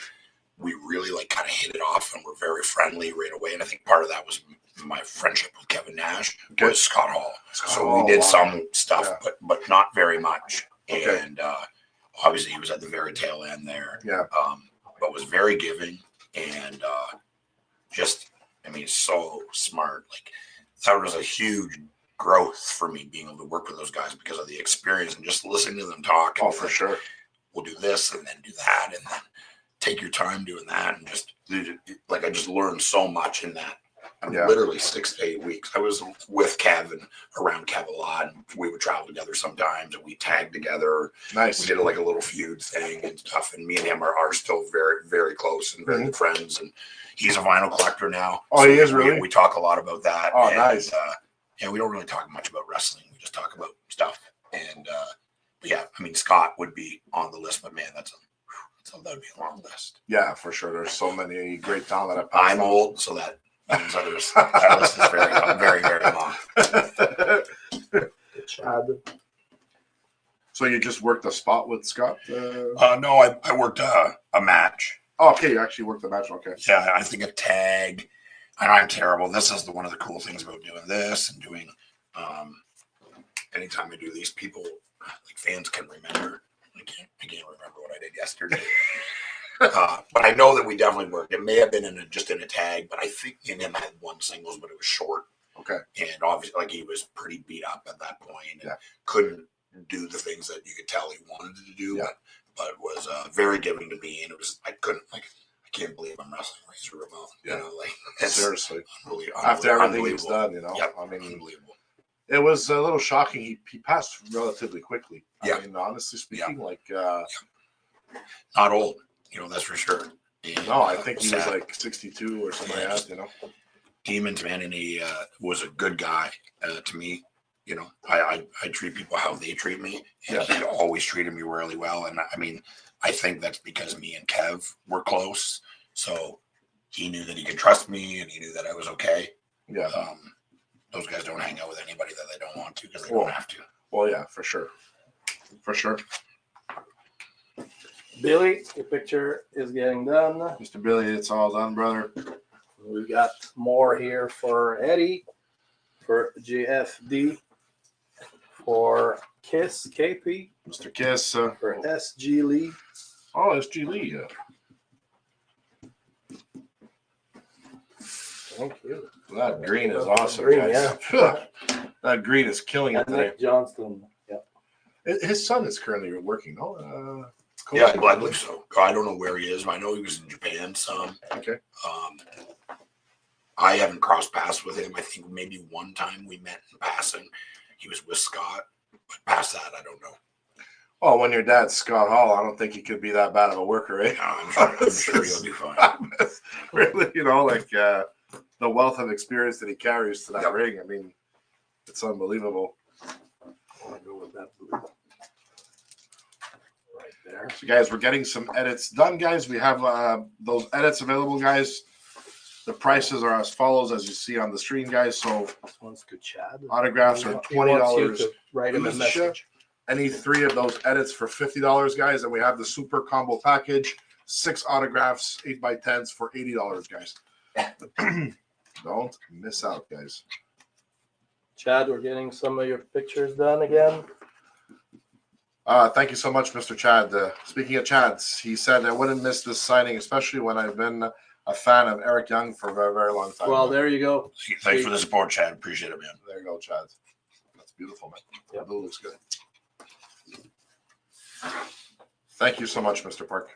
we really like kind of hit it off and were very friendly right away. And I think part of that was my friendship with Kevin Nash, was Scott Hall. So we did some stuff, but not very much. And obviously he was at the very tail end there. Yeah. But was very giving and just, I mean, so smart. Like, that was a huge growth for me being able to work with those guys because of the experience and just listening to them talk. Oh, for sure. We'll do this and then do that and then take your time doing that, and just like, I just learned so much in that. Literally 6 to 8 weeks. I was with Kev and around Kev a lot, and we would travel together sometimes, and we tagged together. Nice. We did like a little feud thing and stuff, and me and him are still very, very close and very good friends. And he's a vinyl collector now. Oh, he is really? We talk a lot about that. Oh, and, nice. Yeah, we don't really talk much about wrestling. We just talk about stuff. And yeah, I mean, Scott would be on the list, but man, that would be a long list. Yeah, for sure. There's so many great talent that have passed I'm on. old, so that means others. That list is very, very, very long. Chad. So you just worked a spot with Scott? No, I worked a match. Oh, okay, you actually worked the match. Okay. Yeah, I think a tag. And I'm terrible. This is one of the cool things about doing this and doing. Anytime I do these, people like fans can remember. I can't remember what I did yesterday. But I know that we definitely worked. It may have been just in a tag, but I think me and him had one singles, but it was short. Okay. And obviously, like, he was pretty beat up at that point and couldn't do the things that you could tell he wanted to do, but was very giving to me. And it was, I can't believe I'm wrestling Razor Ramon. Yeah. You know, like, Seriously. Unbelievable. After everything he's done, you know. Yep. I mean, Unbelievable. it was a little shocking. He passed relatively quickly. Yeah. I mean, honestly speaking, like Not old, that's for sure. And, no, I think he was sad. like 62 or something like that, you know. Demons, man, and he was a good guy to me. I treat people how they treat me, and he always treated me really well. And I mean, I think that's because me and Kev were close, so he knew that he could trust me, and he knew that I was okay. Yeah. Those guys don't hang out with anybody that they don't want to because they don't have to. Well, yeah, for sure. For sure. Billy, your picture is getting done. Mr. Billy, it's all done, brother. We've got more here for Eddie, for JFD, for Kiss KP, Mr. Kiss. for SG Lee. Oh, SG Lee. Thank you. That green is awesome, Green, guys. yeah. That green is killing it And today. Nick Johnston. Yep. His son is currently working, no? Yeah, I believe so. I don't know where he is. I know he was in Japan some. Okay. I haven't crossed paths with him. I think maybe one time we met in passing. He was with Scott, but past that, I don't know. Well, when your dad's Scott Hall, I don't think he could be that bad of a worker, eh? No, I'm sure he'll do fine. Really, the wealth of experience that he carries to that Yep. ring. I mean, it's unbelievable. I'll go with that blue. Right there. So, guys, we're getting some edits done, guys. We have those edits available, guys. The prices are as follows, as you see on the screen, guys. So, This one's to Chad. autographs are He wants you $20. to write him a Who's the chef? message. Any 3 of those edits for $50, guys. And we have the super combo package, 6 autographs, 8x10s for $80, guys. Don't miss out, guys. Chad, we're getting some of your pictures done again. Thank you so much, Mr. Chad. Speaking of Chads, he said I wouldn't miss this signing, especially when I've been a fan of Eric Young for a very, very long time. Well, there you go. Thanks for the support, Chad. Appreciate it, man. There you go, Chad. That's beautiful, man. Yeah. That blue looks good. Thank you so much, Mr. Park.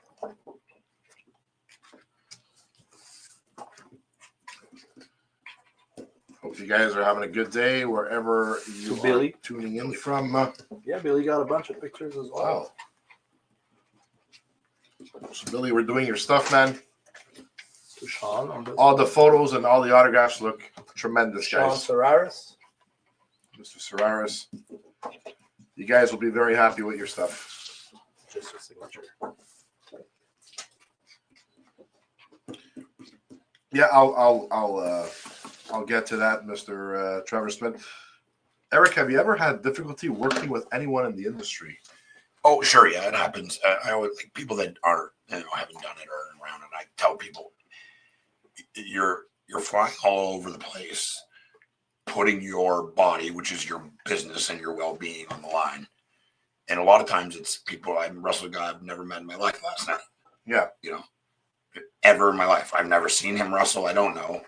Hope you guys are having a good day wherever you To are Billy. tuning in from. Yeah, Billy got a bunch of pictures as well. Wow. So, Billy, we're doing your stuff, man. To Sean on this. All the photos and all the autographs look tremendous, Sean guys. Sararis. Mr. Sararis. You guys will be very happy with your stuff. Just a signature. Yeah, I'll get to that, Mr. Trevor Smith. Eric, have you ever had difficulty working with anyone in the industry? Oh, sure, yeah, it happens. I always like people that are haven't done it or aren't around it. I tell people, you're flying all over the place, putting your body, which is your business and your well-being, on the line. And a lot of times it's people I'm a wrestling guy I've never met in my life last night. Yeah. Ever in my life. I've never seen him wrestle. I don't know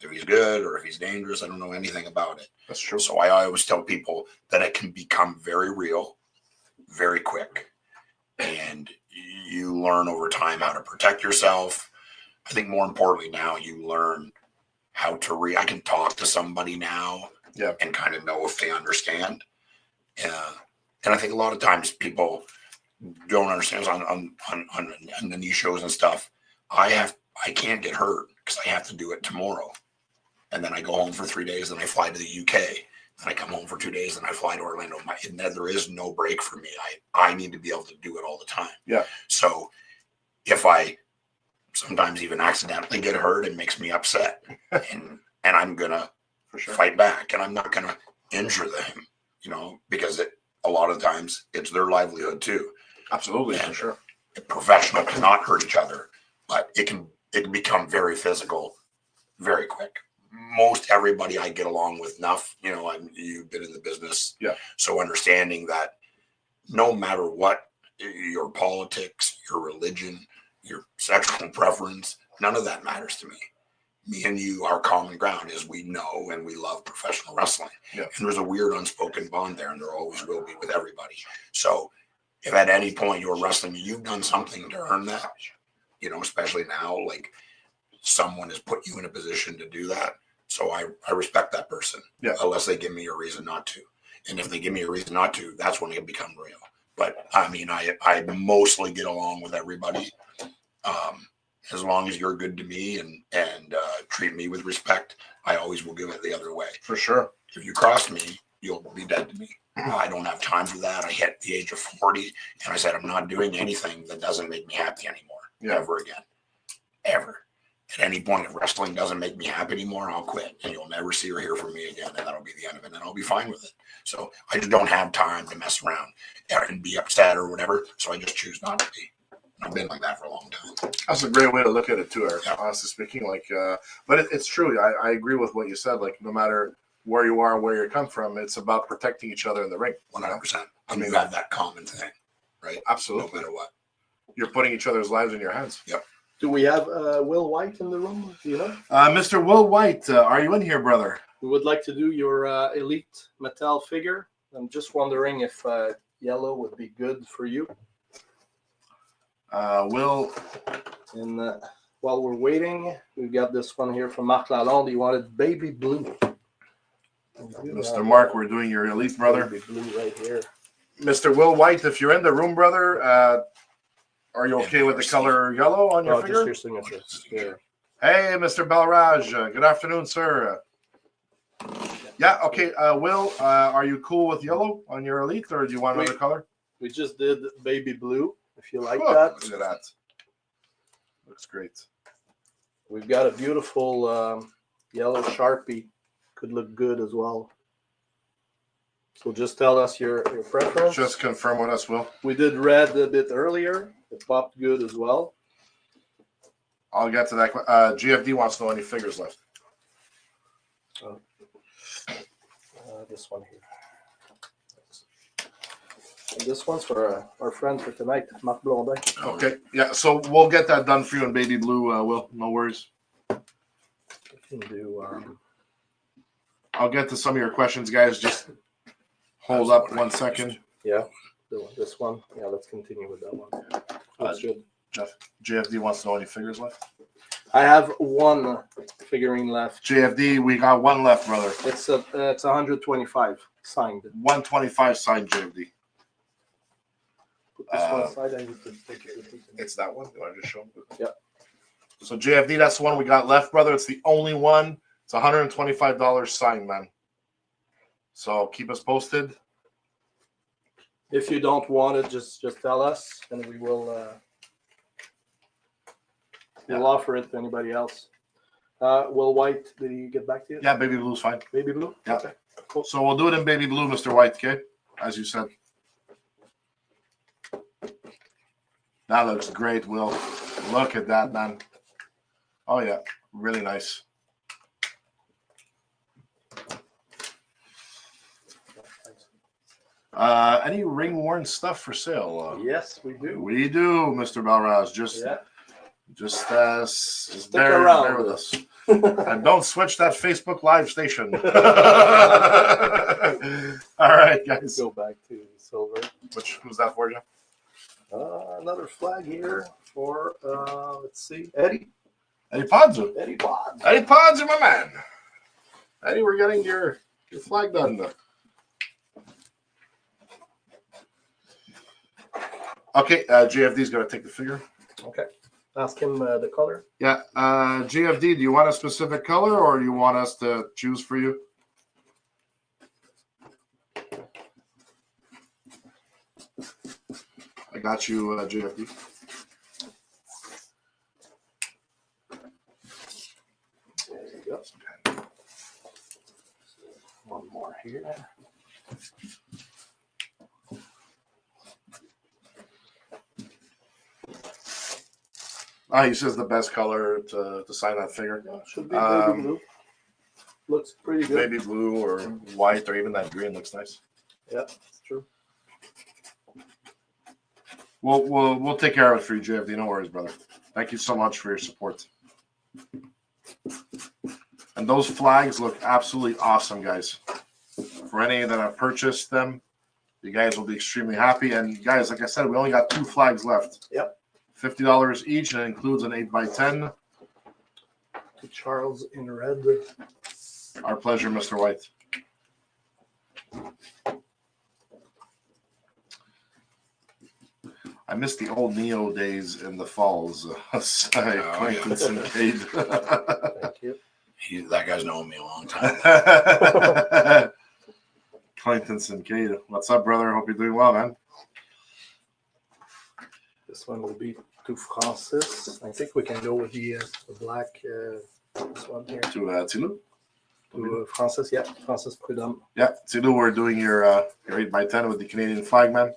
if he's good or if he's dangerous. I don't know anything about it. That's true. So I always tell people that it can become very real, very quick. And you learn over time how to protect yourself. I think more importantly now, you learn how to I can talk to somebody now and kind of know if they understand. And I think a lot of times people don't understand on the knee shows and stuff. I can't get hurt because I have to do it tomorrow. And then I go home for 3 days and I fly to the UK. Then I come home for 2 days and I fly to Orlando. There is no break for me. I need to be able to do it all the time. Yeah. So if I sometimes even accidentally get hurt, it makes me upset. and I'm going to fight back. And I'm not going to injure them, because a lot of times it's their livelihood too. Absolutely, and for sure. A professional cannot hurt each other, but it can become very physical very quick. Most everybody I get along with enough, you've been in the business. Yeah. So understanding that no matter what your politics, your religion, your sexual preference, none of that matters to me. Me and you, our common ground is we know and we love professional wrestling. Yeah. And there's a weird unspoken bond there, and there always will be with everybody. So if at any point you're wrestling, you've done something to earn that, especially now, like someone has put you in a position to do that. So I respect that person, unless they give me a reason not to. And if they give me a reason not to, that's when it becomes real. But I mean, I mostly get along with everybody. As long as you're good to me and treat me with respect, I always will give it the other way. For sure. If you cross me, you'll be dead to me. I don't have time for that. I hit the age of 40 and I said, I'm not doing anything that doesn't make me happy anymore, ever again, ever. At any point, if wrestling doesn't make me happy anymore, I'll quit and you'll never see or hear from me again. And that'll be the end of it. And I'll be fine with it. So I just don't have time to mess around and be upset or whatever. So I just choose not to be. I've been like that for a long time. That's a great way to look at it too, Eric. Honestly speaking, but it's true. I agree with what you said. Like, no matter where you are and where you come from, it's about protecting each other in the ring. 100%. I mean, You have that common thing, right? Absolutely. No matter what. You're putting each other's lives in your hands. Do we have Will White in the room? Do you know? Mr. Will White, are you in here, brother? We would like to do your Elite Mattel figure. I'm just wondering if yellow would be good for you. Will, And while we're waiting, we've got this one here from Marc Lalonde. He wanted baby blue. Mr. Mark, we're doing your elite, brother. Baby blue right here. Mr. Will White, if you're in the room, brother, are you okay with the color yellow on your Oh, figure? just your signature. Yeah. Hey, Mr. Balraj. Good afternoon, sir. Yeah, okay. Will, are you cool with yellow on your elite, or do you want another color? We just did baby blue. If you like Oh, that, look at that. Looks great. we've got a beautiful yellow Sharpie. Could look good as well. So just tell us your preference. Just confirm with us, Will. We did red a bit earlier. It popped good as well. I'll get to that. GFD wants to know any figures left. This one here. And this one's for our friend for tonight, Marc Blondin. Okay. Yeah, so we'll get that done for you in baby blue, Will. No worries. We can do. I'll get to some of your questions, guys. Just hold up 1 second. This one. Yeah, let's continue with that one. That's good. JFD wants to know any figures left. I have one figurine left. JFD, we got one left, brother. It's 125 signed. 125 signed JFD. Put this one aside. I need to take it. It's that one. Do I just show them? Yeah. So JFD, that's the one we got left, brother. It's the only one. It's $125 signed, man. So keep us posted. If you don't want it, just tell us, and we will we'll offer it to anybody else. Will White, did he get back to you? Yeah, baby blue's fine. Baby blue. Yeah. Okay. Cool. So we'll do it in baby blue, Mr. White, okay? As you said. That looks great, Will. Look at that, man. Oh, yeah. Really nice. Any ring-worn stuff for sale? Yes, we do. We do, Mr. Balraz. Just Stick bear around with us. And don't switch that Facebook Live station. All right, guys. Go back to silver. Who's that for you? Another flag here for let's see, Eddie Ponzu. Eddie Bond. Eddie Ponzu, my man. Eddie, we're getting your flag done. Okay, JFD's going to take the figure. Okay. Ask him the color. Yeah, JFD, do you want a specific color or do you want us to choose for you? I got you, JFD. There you go. One more here. He says the best color to sign that figure. Yeah, should be baby blue. Looks pretty good. Baby blue or white or even that green looks nice. Yeah, it's true. We'll take care of it for you, JFD. No worries, brother. Thank you so much for your support. And those flags look absolutely awesome, guys. For any that have purchased them, you guys will be extremely happy. And guys, like I said, we only got 2 flags left. Yep. $50 each, and it includes an 8x10. To Charles in red. Our pleasure, Mr. White. I miss the old Neo days in the falls. Clayton Kincaid. Thank you. That guy's known me a long time. Clayton Kincaid. What's up, brother? Hope you're doing well, man. This one will be to Francis. I think we can go with the black. This one here. To Tilou. To Francis, yeah. Francis Prudhomme. Yeah, Tilou, we're doing your 8x10 with the Canadian flag, man.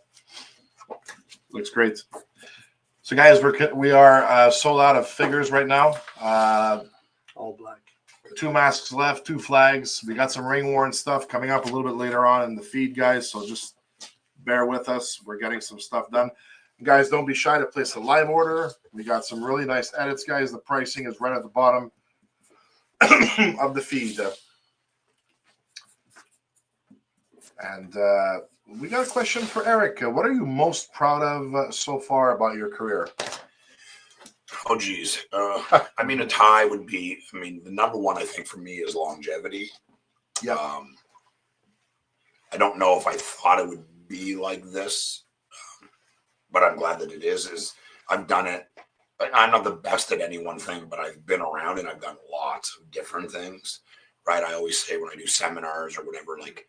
Looks great. So, guys, we are sold out of figures right now. All black. 2 masks left, 2 flags. We got some ring worn stuff coming up a little bit later on in the feed, guys. So just bear with us. We're getting some stuff done. Guys, don't be shy to place a live order. We got some really nice edits, guys. The pricing is right at the bottom of the feed. And we got a question for Eric. What are you most proud of so far about your career? Oh, geez. I mean, a tie would be, I mean, the number one, I think, for me is longevity. Yeah. I don't know if I thought it would be like this, but I'm glad that it is I've done it. I'm not the best at any one thing, but I've been around and I've done lots of different things, right? I always say when I do seminars or whatever, like,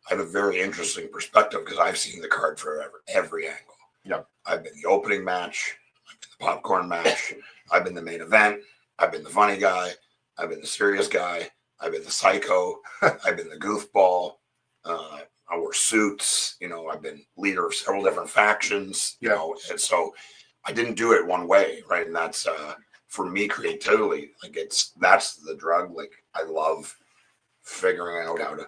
I have a very interesting perspective because I've seen the card forever, every angle. Yeah. I've been the opening match, I've been the popcorn match, I've been the main event, I've been the funny guy, I've been the serious guy, I've been the psycho, I've been the goofball. I wore suits, you know, I've been leader of several different factions, you know, and so I didn't do it one way, right? And that's for me, creatively, like that's the drug. Like I love figuring out how to,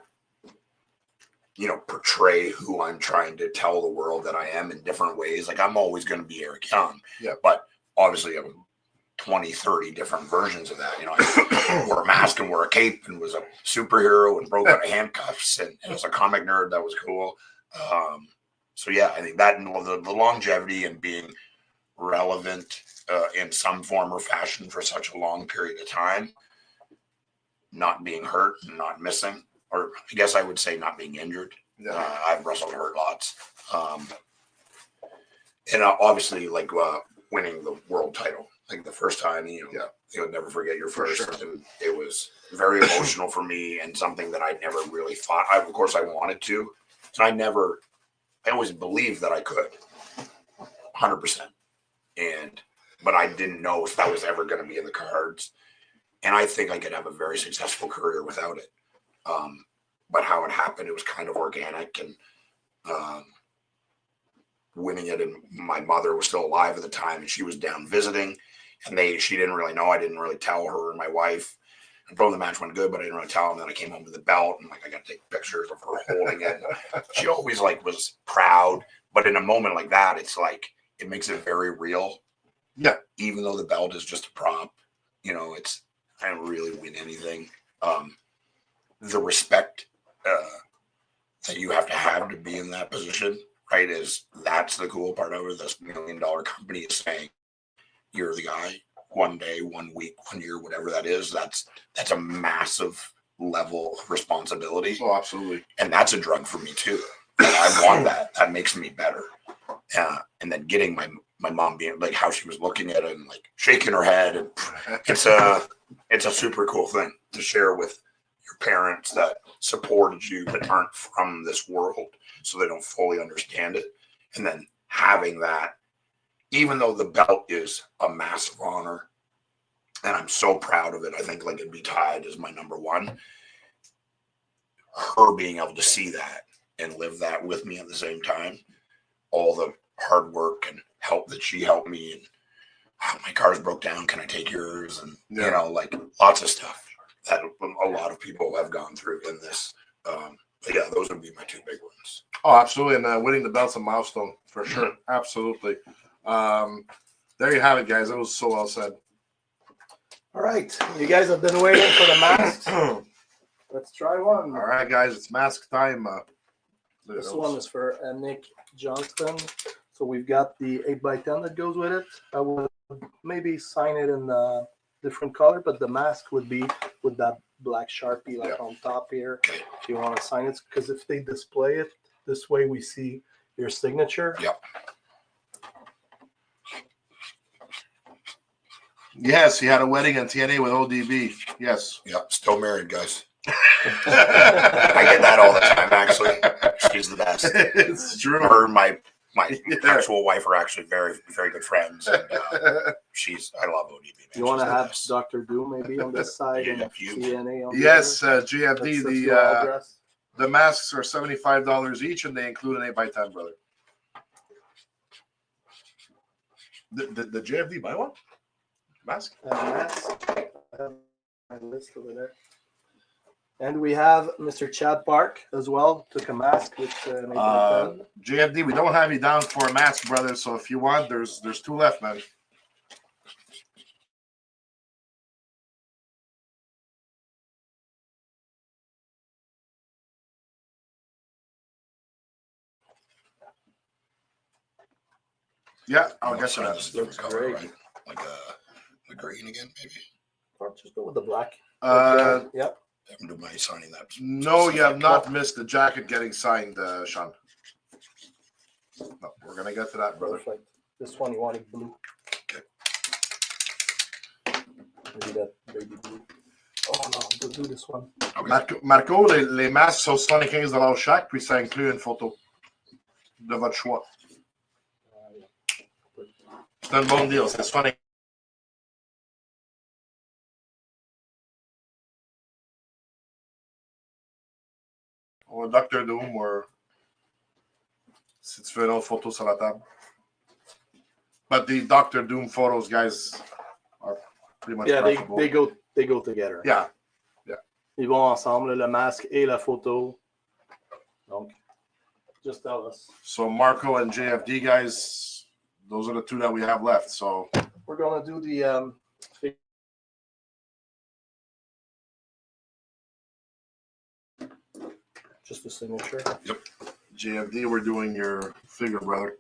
you know, portray who I'm trying to tell the world that I am in different ways. Like I'm always going to be Eric Young, but obviously I'm 20, 30 different versions of that. You know, I wore a mask and wore a cape and was a superhero and broke out of handcuffs and was a comic nerd. That was cool. So yeah, I think that and the longevity and being relevant in some form or fashion for such a long period of time, not being hurt and not missing, or I guess I would say not being injured. I've wrestled hurt lots. And obviously like winning the world title. Like the first time, you know, you'll never forget your first. And it was very emotional for me and something that I never really thought. Of course, I wanted to. And I always believed that I could, 100%. But I didn't know if that was ever going to be in the cards. And I think I could have a very successful career without it. But how it happened, it was kind of organic and winning it. And my mother was still alive at the time and she was down visiting. And she didn't really know. I didn't really tell her and my wife. And probably the match went good, but I didn't really tell them. Then I came home with the belt and like I got to take pictures of her holding it. She always like was proud, but in a moment like that, it's like it makes it very real. Yeah. Even though the belt is just a prop, you know, I don't really win anything. The respect that you have to be in that position, right? That's the cool part of it. This $1 million company is saying, you're the guy 1 day, 1 week, 1 year, whatever that is. That's a massive level of responsibility. Oh, absolutely. And that's a drug for me too. I want that. That makes me better. And then getting my mom being like how she was looking at it and like shaking her head. And it's a super cool thing to share with your parents that supported you but aren't from this world, so they don't fully understand it. And then having that, even though the belt is a massive honor, and I'm so proud of it, I think like it'd be tied as my number one. Her being able to see that and live that with me at the same time, all the hard work and help that she helped me, and my car's broke down, can I take yours? And you know, like lots of stuff that a lot of people have gone through in this. But yeah, those would be my 2 big ones. Oh, absolutely. And winning the belt's a milestone for sure. Absolutely. There you have it, guys. That was so well said. All right, you guys have been waiting for the masks. Let's try one. All right, guys, it's mask time. This one is for Nick Johnston. So we've got the 8x10 that goes with it. I would maybe sign it in a different color, but the mask would be with that black Sharpie like on top here. If you want to sign it, because if they display it this way, we see your signature. Yep. Yes, he had a wedding in TNA with ODB. Yes. Yep. Still married, guys. I get that all the time, actually. She's the best. It's true. Her and my actual wife are actually very, very good friends. And I love ODB. Man. You want to have best. Dr. Doom maybe on this side and TNA on the Yes, other? GFD. The masks are $75 each, and they include an 8x10, brother. The JFD buy one? Mask? Mask. I have my list over there. And we have Mr. Chad Park as well. Took a mask with an 8x10. JFD, we don't have you down for a mask, brother. So if you want, there's 2 left, man. Yeah, I'll get So that. that's a different Looks color, great. right? Like the green again, maybe. Or just go with the black. Yeah. I haven't done my signing that. No, you have not missed the jacket getting signed, Sean. No, we're gonna get to that, brother. Perfect. This one you wanted blue. Okay. Maybe that baby blue. Oh no, we'll do this one. Okay. Marco, les masques sont 75$ chaque, puis ça inclut une photo de votre choix. C'est un bon deal, c'est 75$. Or Dr. Doom, or si tu veux une autre photo sur la table. But the Dr. Doom photos, guys, are pretty much Yeah, preferable. they go together. Yeah. Ils vont ensemble, le masque et la photo. Donc, just tell us. So Marco and JFD, guys, those are the 2 that we have left. So We're gonna do the just the signature. JFD, we're doing your figure, brother.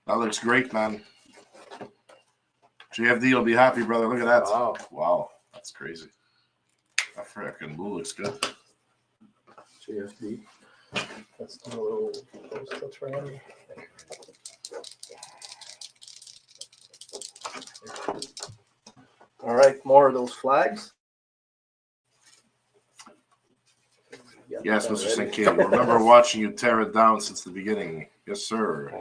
That looks great, man. JFD, you'll be happy, brother. Look at that. Wow. Wow, that's crazy. That freaking blue looks good. JFD. That's a little post touch for him. All right, more of those flags. Yes, Mr. St. K. Remember watching you tear it down since the beginning. Yes, sir.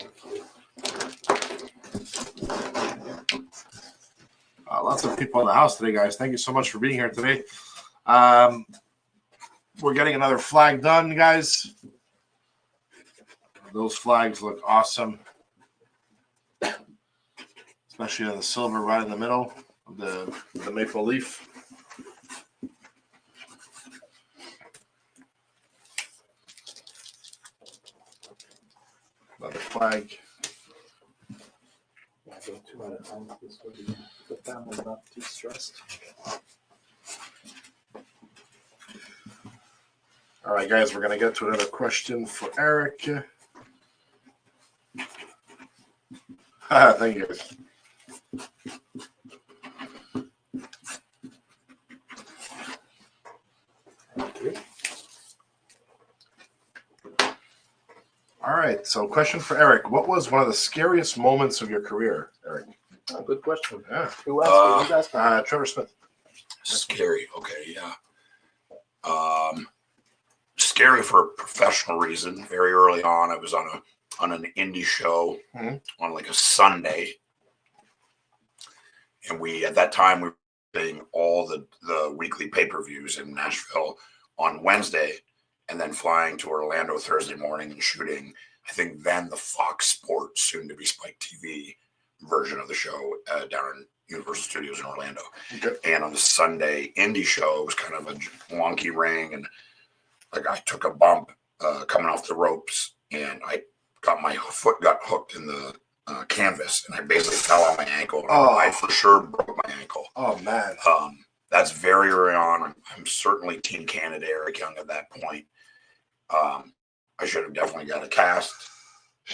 Lots of people in the house today, guys. Thank you so much for being here today. We're getting another flag done, guys. Those flags look awesome. Especially the silver right in the middle of the maple leaf. Another flag. Yeah, go 2 at a time. This way the family's not too stressed. All right, guys, we're going to get to another question for Eric. Thank you, guys. All right, so question for Eric. What was one of the scariest moments of your career, Eric? Oh, good question. Yeah. Who asked? Who's asking? Trevor Smith. Scary. Okay, yeah. Scary for a professional reason. Very early on, I was on an indie show Mhm. on like a Sunday, and at that time we were doing all the weekly pay-per-views in Nashville on Wednesday, and then flying to Orlando Thursday morning and shooting. I think then the Fox Sports, soon to be Spike TV version of the show down in Universal Studios in Orlando. Okay. And on the Sunday indie show, it was kind of a wonky ring, and like I took a bump coming off the ropes, and my foot got hooked in the canvas, and I basically fell on my ankle. Oh. I for sure broke my ankle. Oh, man. That's very early on. I'm certainly Team Canada, Eric Young at that point. I should have definitely got a cast,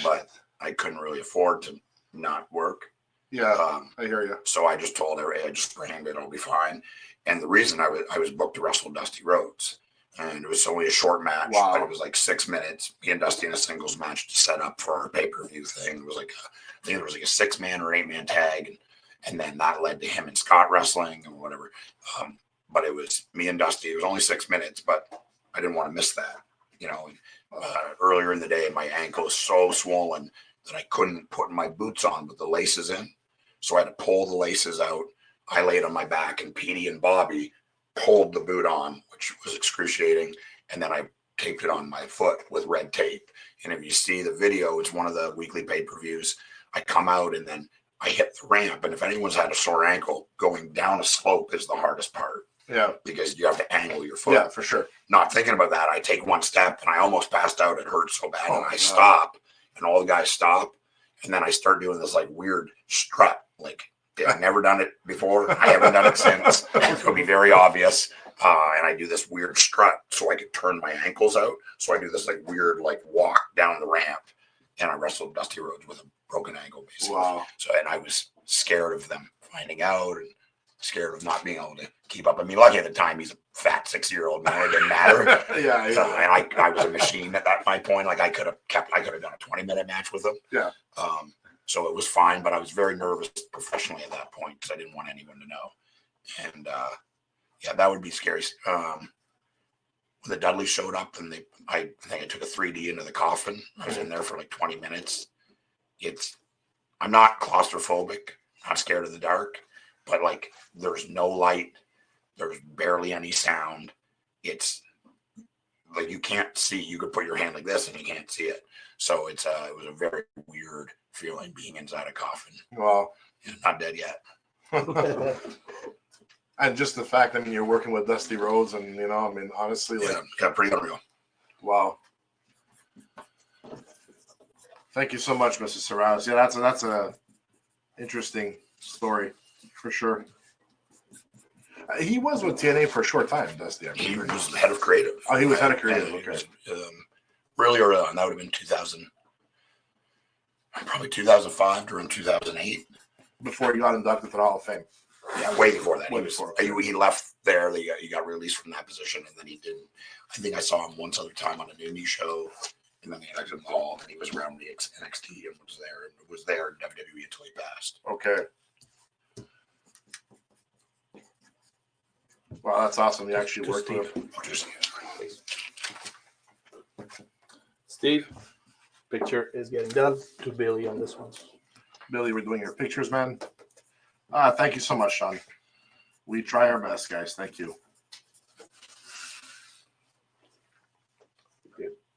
but I couldn't really afford to not work. Yeah, I hear you. So I just told her, I just sprained it, I'll be fine. And the reason I was booked to wrestle Dusty Rhodes, and it was only a short match, Wow. but it was like 6 minutes. Me and Dusty in a singles match to set up for our pay-per-view thing. It was like I think it was like a 6-man or 8-man tag, and then that led to him and Scott wrestling and whatever. But it was me and Dusty. It was only 6 minutes, but I didn't want to miss that. You know, earlier in the day, my ankle was so swollen that I couldn't put my boots on with the laces in. So I had to pull the laces out. I laid on my back, and Petey and Bobby pulled the boot on, which was excruciating. And then I taped it on my foot with red tape. And if you see the video, it's one of the weekly pay-per-views. I come out, and then I hit the ramp, and if anyone's had a sore ankle, going down a slope is the hardest part Yeah. because you have to angle your foot. Yeah, for sure. Not thinking about that, I take one step and I almost passed out. It hurt so bad, Oh, and I God. stop, and all the guys stop, and then I start doing this like weird strut. Like I've never done it before. I haven't done it since. It'll be very obvious. And I do this weird strut so I can turn my ankles out. So I do this like weird like walk down the ramp, and I wrestled Dusty Rhodes with a broken ankle basically. Wow. So and I was scared of them finding out and scared of not being able to keep up. I mean, lucky at the time he's a fat 6-year-old man. It didn't matter. Yeah. And I was a machine at that my point. Like I could have done a 20-minute match with him. Yeah. So it was fine, but I was very nervous professionally at that point because I didn't want anyone to know. And yeah, that would be scary. When the Dudley showed up and I think I took a 3D into the coffin. I was in there for like 20 minutes. I'm not claustrophobic, not scared of the dark, but like there's no light, there's barely any sound. It's like you can't see. You could put your hand like this and you can't see it. So it was a very weird feeling being inside a coffin. Wow. Not dead yet. And just the fact, I mean, you're working with Dusty Rhodes, and I mean, honestly, like, Got pretty unreal. wow. Thank you so much, Mrs. Serranos. Yeah, that's a interesting story for sure. He was with TNA for a short time, Dusty. He was the head of creative. Oh, he was head of creative. And it Okay. was, really early on. That would have been 2000, probably 2005 during 2008. Before he got inducted to the Hall of Fame. Yeah, way before that. Way He was. before. He left there. He got released from that position, and then he didn't. I think I saw him once other time on an indie show, and then they elected him to the Hall, and he was around the NXT and was there in WWE until he passed. Okay. Wow, that's awesome. You actually worked with him. Steve, picture is getting done. To Billy on this one. Billy, we're doing your pictures, man. Thank you so much, Sean. We try our best, guys. Thank you.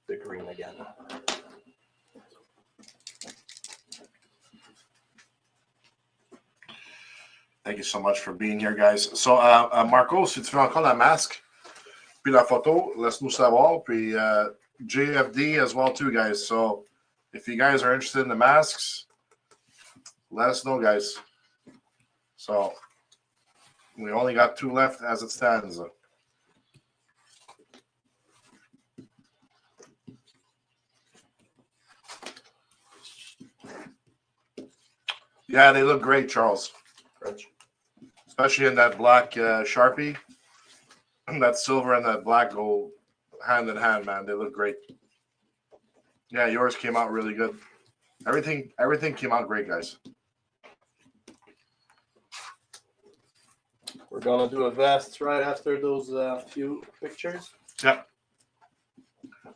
The green again. Thank you so much for being here, guys. So, Marco, si tu veux encore la masque, puis la photo, laisse-nous savoir. Puis JFD as well, too, guys. So, if you guys are interested in the masks, let us know, guys. So, we only got 2 left as it stands. Yeah, they look great, Charles. Especially in that black Sharpie. That silver and that black go hand in hand, man. They look great. Yeah, yours came out really good. Everything came out great, guys. We're gonna do a vest right after those few pictures. Yep.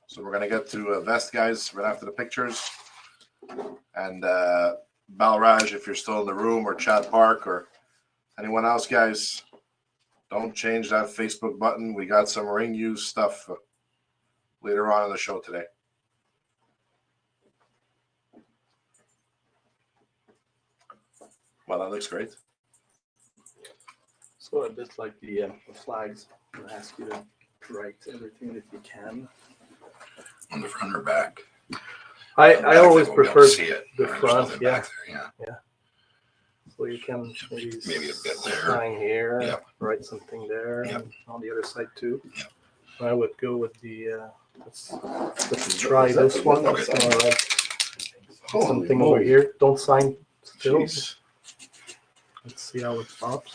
So we're gonna get to vest, guys, right after the pictures. And Balraj, if you're still in the room, or Chad Park, or anyone else, guys, don't change that Facebook button. We got some ring use stuff later on in the show today. Well, that looks great. So a bit like the flags. I'll ask you to write everything that you can. On the front or back? I always prefer see it. the There's front, nothing yeah. back there, yeah. So you can Maybe a bit there. sign here, Yep. write something there, Yep. and on the other side too. Yep. I would go with the. Let's try this one. Okay. So, Holy something moly. over here. Don't sign still. Jeez. Let's see how it pops.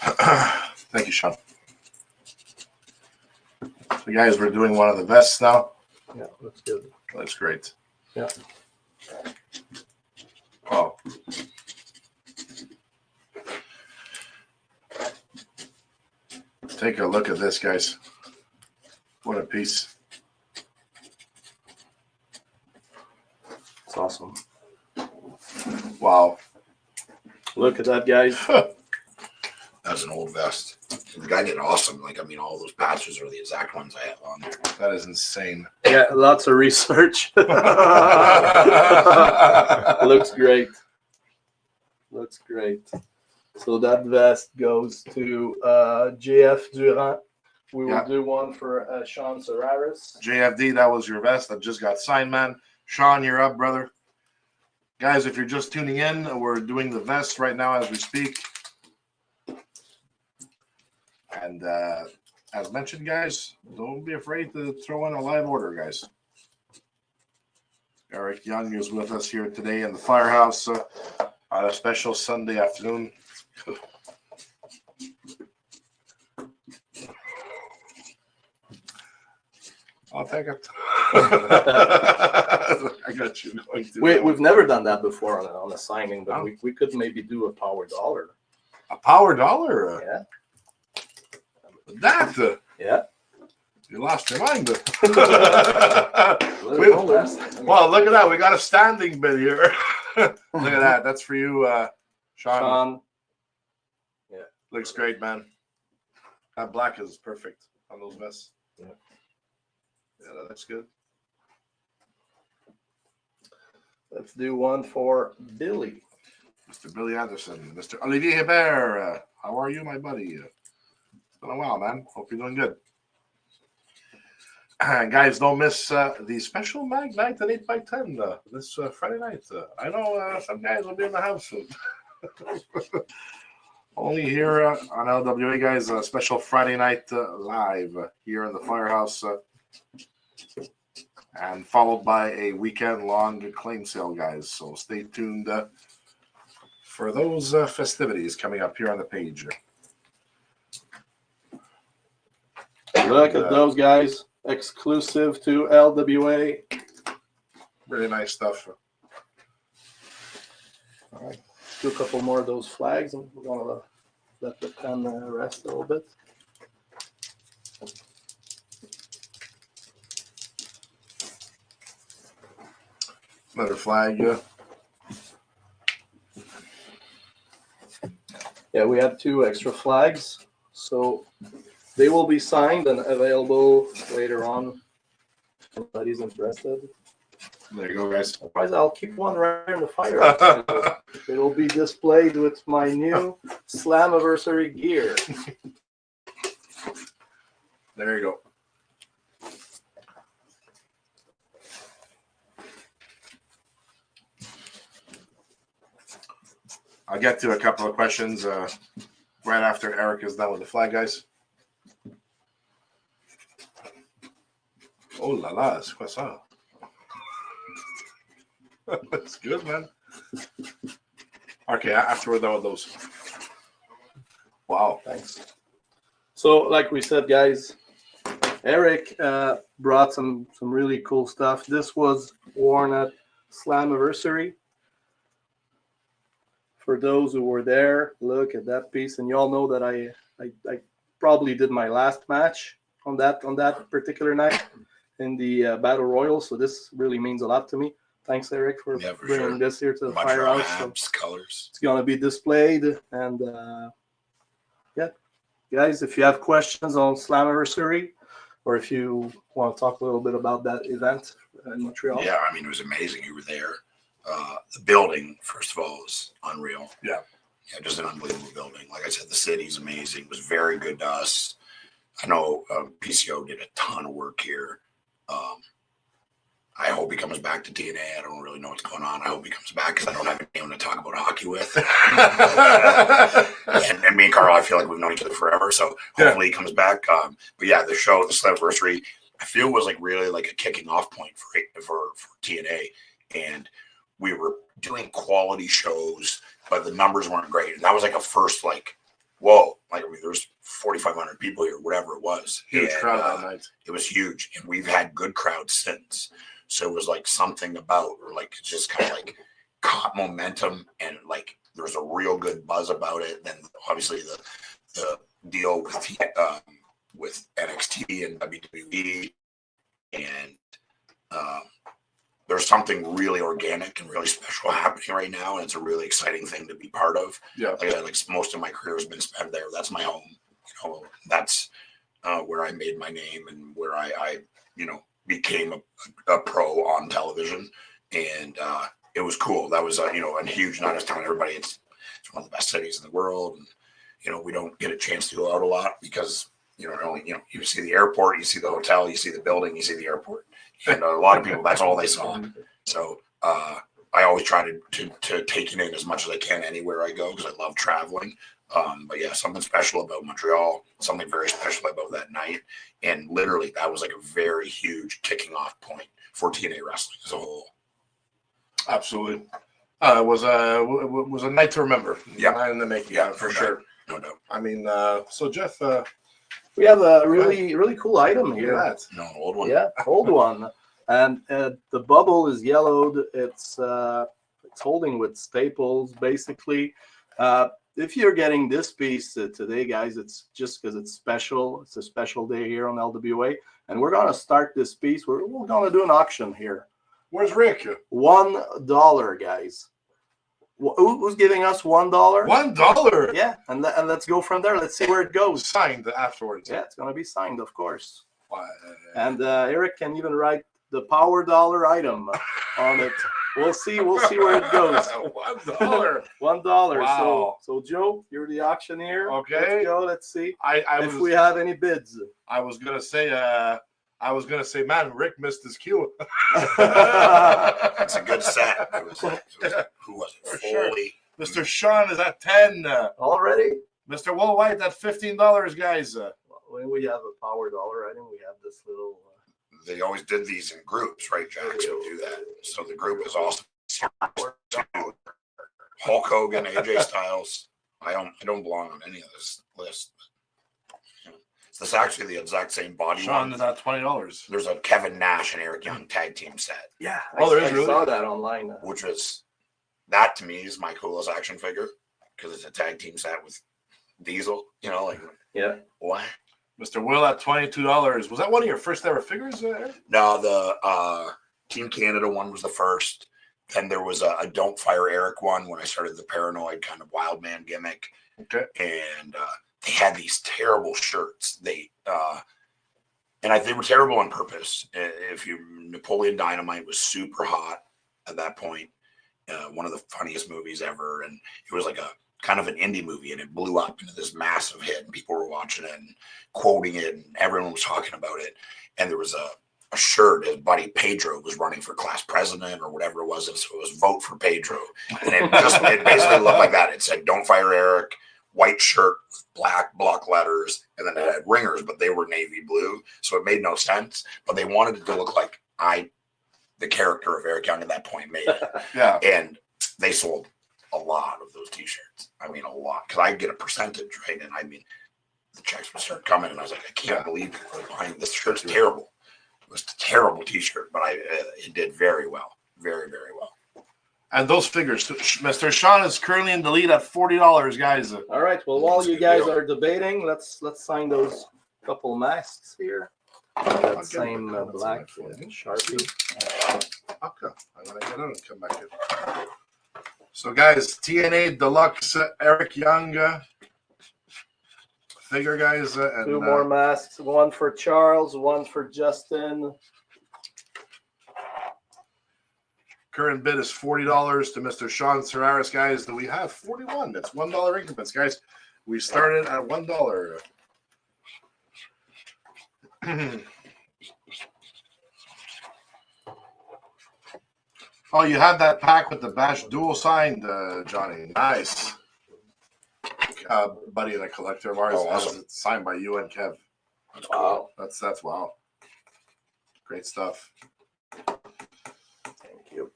Thank you, Sean. So, guys, we're doing one of the vests now. Yeah, that's good. That's great. Yeah. Oh. Take a look at this, guys. What a piece. It's awesome. Wow. Look at that, guys. That's an old vest. The guy did awesome. Like, I mean, all those patches are the exact ones I have on there. That is insane. Yeah, lots of research. Looks great. Looks great. So that vest goes to JF Durant. We will Yeah. do one for Sean Sararis. JFD, that was your vest that just got signed, man. Sean, you're up, brother. Guys, if you're just tuning in, we're doing the vest right now as we speak. And as mentioned, guys, don't be afraid to throw in a live order, guys. Eric Young is with us here today in the Firehouse on a special Sunday afternoon. I'll take it. I got you going to. We've never done that before on a signing, but Oh. we could maybe do a power dollar. A power dollar. Yeah. That. Yeah. You lost your mind. Let it We- roll, Les. Well, look at that. We got a standing bid here. Look at that. That's for you, Sean. Sean. Looks great, man. That black is perfect on those vests. Yeah. Yeah, that looks good. Let's do one for Billy. Mr. Billy Anderson. Mr. Olivier Hebert. How are you, my buddy? It's been a while, man. Hope you're doing good. Guys, don't miss the special mag night at 8x10 this Friday night. I know some guys will be in the house soon. Only here on LWA, guys, a special Friday night live here in the Firehouse. And followed by a weekend-long claim sale, guys. So stay tuned for those festivities coming up here on the page. Look at those guys. Exclusive to LWA. Really nice stuff. All right. Do a couple more of those flags, and we're going to let the pen rest a little bit. Another flag. Yeah, we have 2 extra flags, so they will be signed and available later on. If anybody's interested. There you go, guys. Otherwise, I'll keep one right in the fire. It will be displayed with my new Slammiversary gear. There you go. I'll get to a couple of questions right after Eric is done with the flag, guys. Oh la la, c'est quoi ça? That's good, man. Okay, after we're done with those. Wow. Thanks. So, like we said, guys, Eric brought some really cool stuff. This was worn at Slammiversary. For those who were there, look at that piece, and you all know that I probably did my last match on that particular night in the Battle Royal. So this really means a lot to me. Thanks, Eric, for bringing this here to the Firehouse. So, colors. It's gonna be displayed, and yeah, guys, if you have questions on Slammiversary, or if you want to talk a little bit about that event in Montreal. Yeah, I mean, it was amazing. You were there. The building, first of all, was unreal. Yeah. Yeah, just an unbelievable building. Like I said, the city's amazing. It was very good to us. I know PCO did a ton of work here. I hope he comes back to TNA. I don't really know what's going on. I hope he comes back because I don't have anyone to talk about hockey with. and me and Carl, I feel like we've known each other forever. So hopefully he comes back. But yeah, the show, the Slammiversary, I feel was like really like a kicking off point for TNA. And we were doing quality shows, but the numbers weren't great. And that was like a first, like, whoa, like I mean, there was 4,500 people here, whatever it was. Huge And, crowd that night. It was huge. And we've had good crowds since. So it was like something about, or like, it just kind of like caught momentum and like there was a real good buzz about it. Then obviously the deal with NXT and WWE, and there's something really organic and really special happening right now, and it's a really exciting thing to be part of. Yeah. Like most of my career has been spent there. That's my home. You know, that's where I made my name and where I became a pro on television, and it was cool. That was a huge, not just telling everybody It's one of the best cities in the world. And, you know, we don't get a chance to go out a lot because, you know, you see the airport, you see the hotel, you see the building, you see the airport. And a lot of people, that's all they saw. So I always try to take it in as much as I can anywhere I go because I love traveling. But yeah, something special about Montreal, something very special about that night. And literally that was like a very huge kicking off point for TNA wrestling as a whole. Absolutely. It was a night to remember. Yeah. Night in the making. Yeah, for no sure. doubt. No doubt. I mean, so Jeff, We have a really cool item look here. at that. No, an old one. Yeah, old one, and the bubble is yellowed. It's holding with staples, basically. If you're getting this piece today, guys, it's just because it's special. It's a special day here on LWA, and we're gonna start this piece. We're gonna do an auction here. Where's Rick? $1, guys. Who's giving us $1? $1. Yeah, and let's go from there. Let's see where it goes. Signed afterwards. Yeah, it's gonna be signed, of course. Why? And Eric can even write the power dollar item on it. We'll see where it goes. $1. $1. Wow. So Joe, you're the auctioneer. Okay. Let's go. Let's see if we I have any bids. was gonna say, man, Rick missed his cue. It's a good set. It was who was it? For sure. Foley. Mr. Sean is at 10. Already? Mr. Will White at $15, guys. When we have a power dollar item, we have this little. They always did these in groups, right? Jackson would do that. So the group is also Hulk Hogan, AJ Styles. I don't belong on any of this list. It's actually the exact same body Sean one. is at $20. There's a Kevin Nash and Eric Young tag team set, Yeah. Oh, there is I really? saw that online. which was that to me is my coolest action figure because it's a tag team set with Diesel. You know, like Yeah. what? Mr. Will at $22. Was that one of your first ever figures, Eric? No, the Team Canada one was the first. Then there was a Don't Fire Eric one when I started the Paranoid kind of wild man gimmick. Okay. And they had these terrible shirts. They were terrible on purpose. Napoleon Dynamite was super hot at that point. One of the funniest movies ever, and it was like a kind of an indie movie, and it blew up into this massive hit, and people were watching it and quoting it, and everyone was talking about it. And there was a shirt his buddy Pedro was running for class president or whatever it was, and so it was vote for Pedro, and it basically looked like that. It said "Don't Fire Eric," white shirt with black block letters, and then it had ringers, but they were navy blue, so it made no sense. But they wanted it to look like the character of Eric Young at that point made it. Yeah. And they sold a lot of those t-shirts. I mean, a lot, because I get a percentage, right? And I mean, the checks would start coming, and I was like, I can't believe people are buying this shirt's terrible. It was a terrible t-shirt, but it did very well, very, very well. And those figures, Mr. Sean is currently in the lead at $40, guys. All right. Well, while you guys are debating, let's sign those couple masks here. That same black Sharpie. Okay. I'm going to get out and come back in. So, guys, TNA Deluxe Eric Young figure, guys. And, Two more masks. One for Charles, one for Justin. current bid is $40 to Mr. Sean Serraris, guys. That we have 41. That's $1 increments, guys. We started at $1. Oh, you have that pack with the Bash Dual signed, Johnny. Nice. Buddy and a collector of ours has it signed by you and Kev. That's cool. That's wow. Great stuff. Thank you.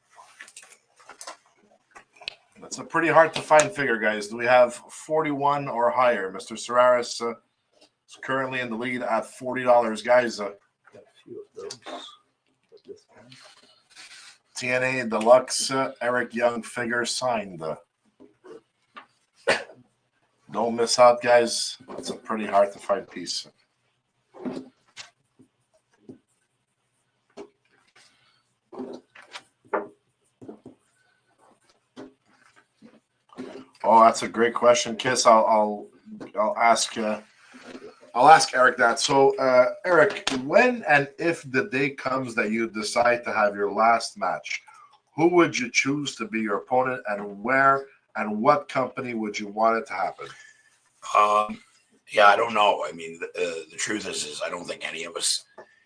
That's a pretty hard to find figure, guys. Do we have 41 or higher? Mr. Serraris is currently in the lead at $40, guys. Got a few of those. This one. TNA Deluxe Eric Young figure signed. Don't miss out, guys. It's a pretty hard to find piece. Oh, that's a great question, Kiss. I'll ask Eric that. So, Eric, when and if the day comes that you decide to have your last match, who would you choose to be your opponent, and where and what company would you want it to happen? Yeah, I don't know. I mean, the truth is I don't think any of us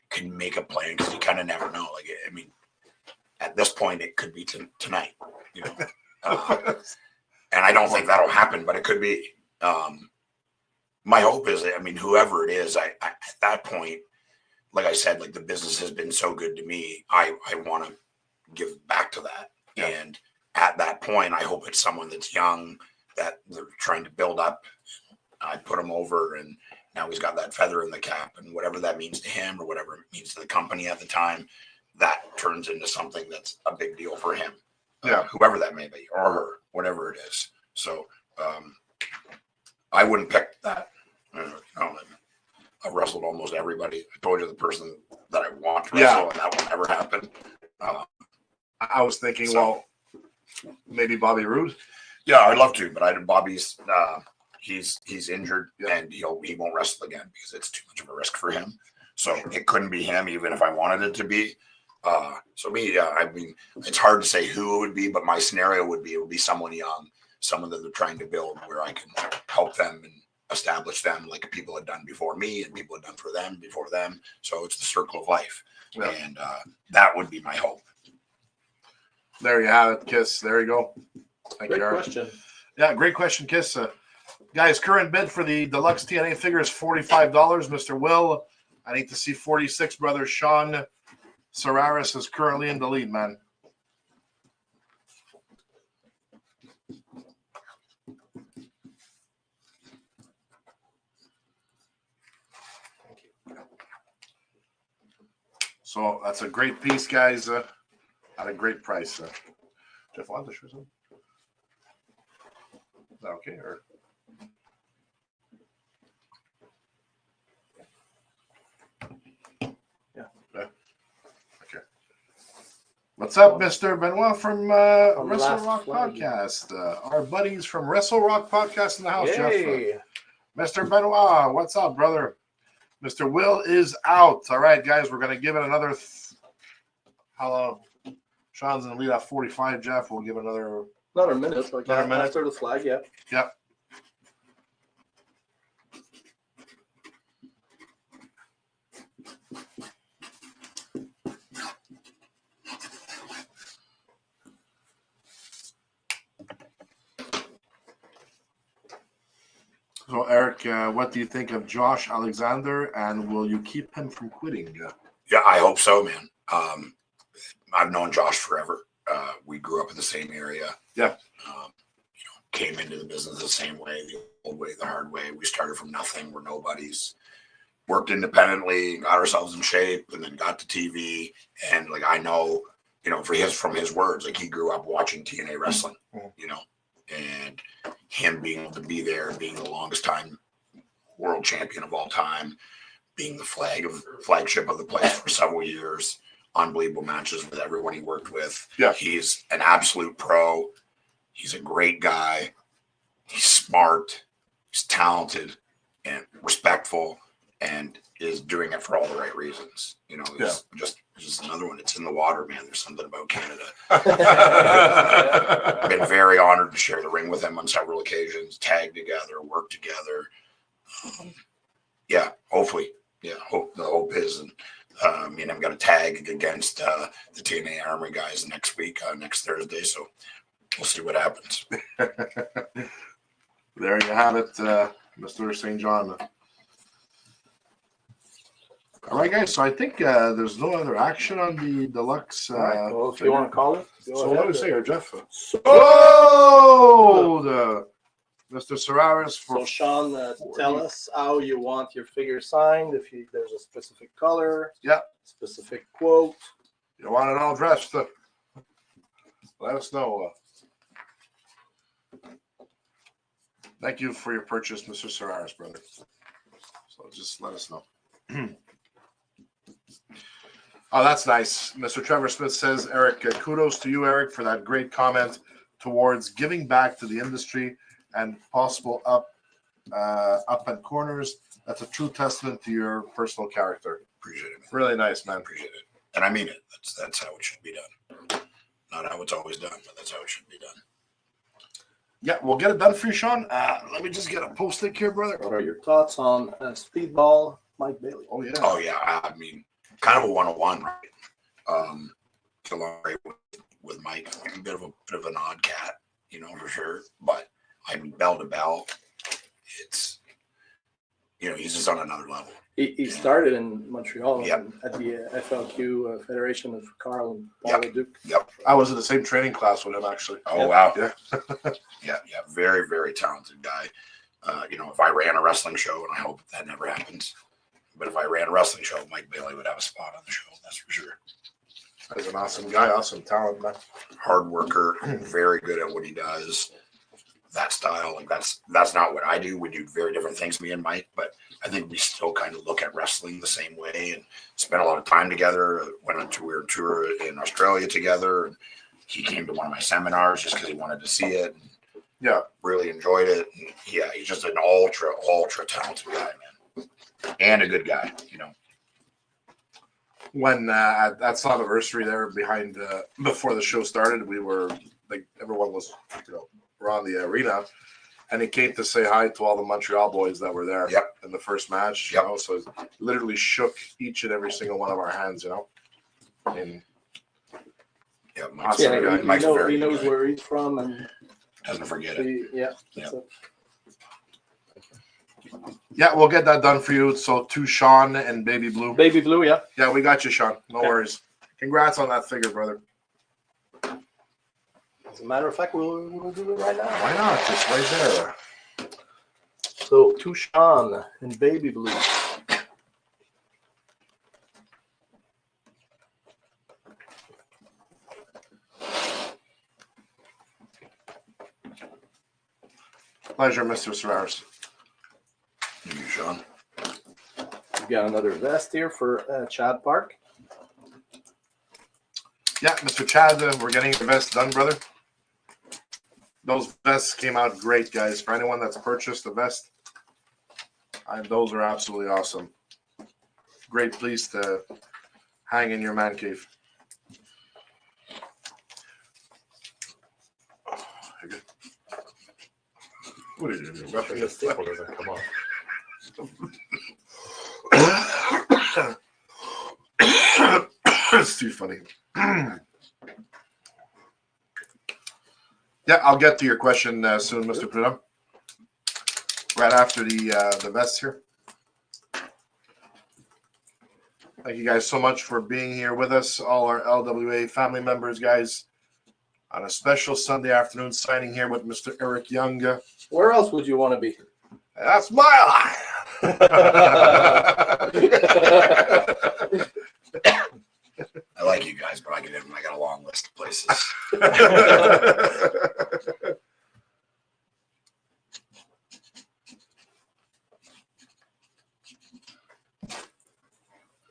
can make a plan because you kind of never know. Like, I mean, at this point, it could be tonight, you know. And I don't think that'll happen, but it could be. My hope is, I mean, whoever it is, I at that point, like I said, like the business has been so good to me. I want to give back to that. Yeah. And at that point, I hope it's someone that's young that they're trying to build up. I put him over, and now he's got that feather in the cap, and whatever that means to him or whatever it means to the company at the time, that turns into something that's a big deal for him. Yeah. Whoever that may be, or her, whatever it is. So I wouldn't pick that. I've wrestled almost everybody. I told you the person that I want to wrestle, and that will never happen. I was thinking, well, maybe Bobby Roode. Yeah, I'd love to, but Bobby's he's injured, and he won't wrestle again because it's too much of a risk for him. So it couldn't be him, even if I wanted it to be. So me, I mean, it's hard to say who it would be, but my scenario would be it would be someone young, someone that they're trying to build, where I can help them and establish them like people had done before me and people had done for them before them. So it's the circle of life, and that would be my hope. There you have it, Kiss. There you go. Thank Great you, Eric. question. Yeah, great question, Kiss. Guys, current bid for the deluxe TNA figure is $45. Mr. Will, I need to see 46. Brother Sean Sararis is currently in the lead, man. So that's a great piece, guys. At a great price. Jeff, want to show some? Is that okay? Or what's up, Mr. Benoit from Wrestle Last Rock Flag. Podcast? Our buddies from Wrestle Rock Podcast in the house, Jeff. Yay. Mr. Benoit, what's up, brother? Mr. Will is out. All right, guys, we're going to give it another. How long? Sean's in the lead at 45. Jeff, we'll give another minute. Like Another minute. after the flag, yeah. Yep. So, Eric, what do you think of Josh Alexander, and will you keep him from quitting? Yeah, I hope so, man. I've known Josh forever. We grew up in the same area. Yeah. Came into the business the same way, the old way, the hard way. We started from nothing. We're nobodies. Worked independently, got ourselves in shape, and then got to TV. And like I know, from his words, like he grew up watching TNA wrestling, and him being able to be there, being the longest time world champion of all time, being the flagship of the place for several years, unbelievable matches with everyone he worked with. Yeah. He's an absolute pro. He's a great guy. He's smart. He's talented and respectful, and is doing it for all the right reasons. He's just another one. It's in the water, man. There's something about Canada. I've been very honored to share the ring with him on several occasions, tag together, work together. Hopefully. Yeah, the hope is, and I'm going to tag against the TNA Armory guys next week, next Thursday. So we'll see what happens. There you have it, Mr. St. John. All right, guys. So I think there's no other action on the deluxe. All right. Well, if you want to call it. So what do we say here, Jeff? So, Mr. Sararis so Sean, tell us how you want your figure signed. If there's a specific color. Yeah. Specific quote. You want it all dressed? Let us know. Thank you for your purchase, Mr. Sararis, brother. So just let us know. Oh, that's nice. Mr. Trevor Smith says, Eric, kudos to you, Eric, for that great comment towards giving back to the industry and possible up and corners. That's a true testament to your personal character. Appreciate it, man. Really nice, man. Appreciate it. And I mean it. That's how it should be done. Not how it's always done, but that's how it should be done. Yeah, we'll get it done for you, Sean. Let me just get a post-it here, brother. What are your thoughts on Speedball Mike Bailey? Oh, yeah. Oh yeah, I mean, kind of a 101, right? It's a long way with Mike. A bit of an odd cat, you know, for sure. But I mean, bell to bell, it's, you know, he's just on another level. He started in Montreal Yep. at the FLQ Federation of Carl and Paul Yep. Leduc. I was in the same training class with him, actually. Oh wow, Yeah. yeah, very, very talented guy. You know, if I ran a wrestling show, and I hope that never happens, but if I ran a wrestling show, Mike Bailey would have a spot on the show. That's for sure. He's an awesome guy, awesome talent, man. Hard worker, very good at what he does. That style, like that's not what I do. We do very different things, me and Mike, but I think we still kind of look at wrestling the same way and spent a lot of time together. Went on tour in Australia together, and he came to one of my seminars just because he wanted to see it. And Yeah. really enjoyed it. And yeah, he's just an ultra talented guy, man, and a good guy. You know. When at Slammiversary there behind before the show started, we were like everyone was, you know, around the arena, and he came to say hi to all the Montreal boys that were there. Yep. In the first match. Yep. You know, so literally shook each and every single one of our hands. You know. And Yeah, Mike's, Awesome Yeah, guy. Mike's a very he good knows guy. where he's from, and Doesn't forget it. yeah. Yeah. So, yeah, we'll get that done for you. So to Sean and Baby Blue. Baby Blue, yeah. Yeah, we got you, Sean. No Okay. worries. Congrats on that figure, brother. As a matter of fact, we'll do it right now. Why not? It's right there. So to Sean and Baby Blue. Pleasure, Mr. Serraris. You, Sean. We got another vest here for Chad Park. Yeah, Mr. Chad, we're getting your vest done, brother. Those vests came out great, guys. For anyone that's purchased a vest, those are absolutely awesome. Great piece to hang in your man cave. What are you doing? Roughing the staple doesn't come off. It's too funny. Yeah, I'll get to your question soon, Mr. Prudhomme. Right after the vest here. Thank you guys so much for being here with us, all our LWA family members, guys, on a special Sunday afternoon signing here with Mr. Eric Young. Where else would you want to be? That's my line. I like you guys, but I got a long list of places.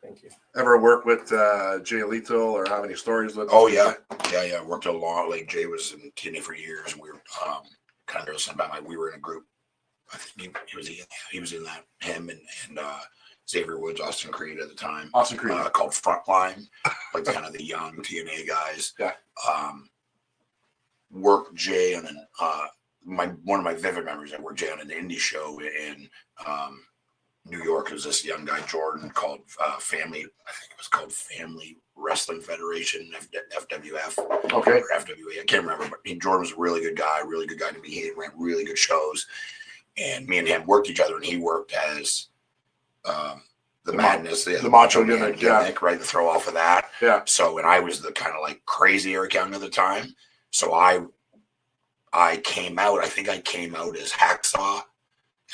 Thank you. Ever work with Jay Alito or have any stories with? Oh yeah. Worked a lot. Like Jay was in TNA for years, and we were kind of something about we were in a group. I think he was in that, him and Xavier Woods, Austin Creed at the time. Austin Creed. Called Frontline, like kind of the young TNA guys. Yeah. Worked Jay on one of my vivid memories. I worked Jay on an indie show in New York. It was this young guy Jordan called Family. I think it was called Family Wrestling Federation, FWF. Okay. Or FWA. I can't remember, but Jordan was a really good guy to me. He ran really good shows, and me and him worked each other. And he worked as the Madness, the Macho Man gimmick, yeah. right? The throw off of that. Yeah. So, and I was the kind of like crazy Eric Young at the time. So I came out. I think I came out as Hacksaw,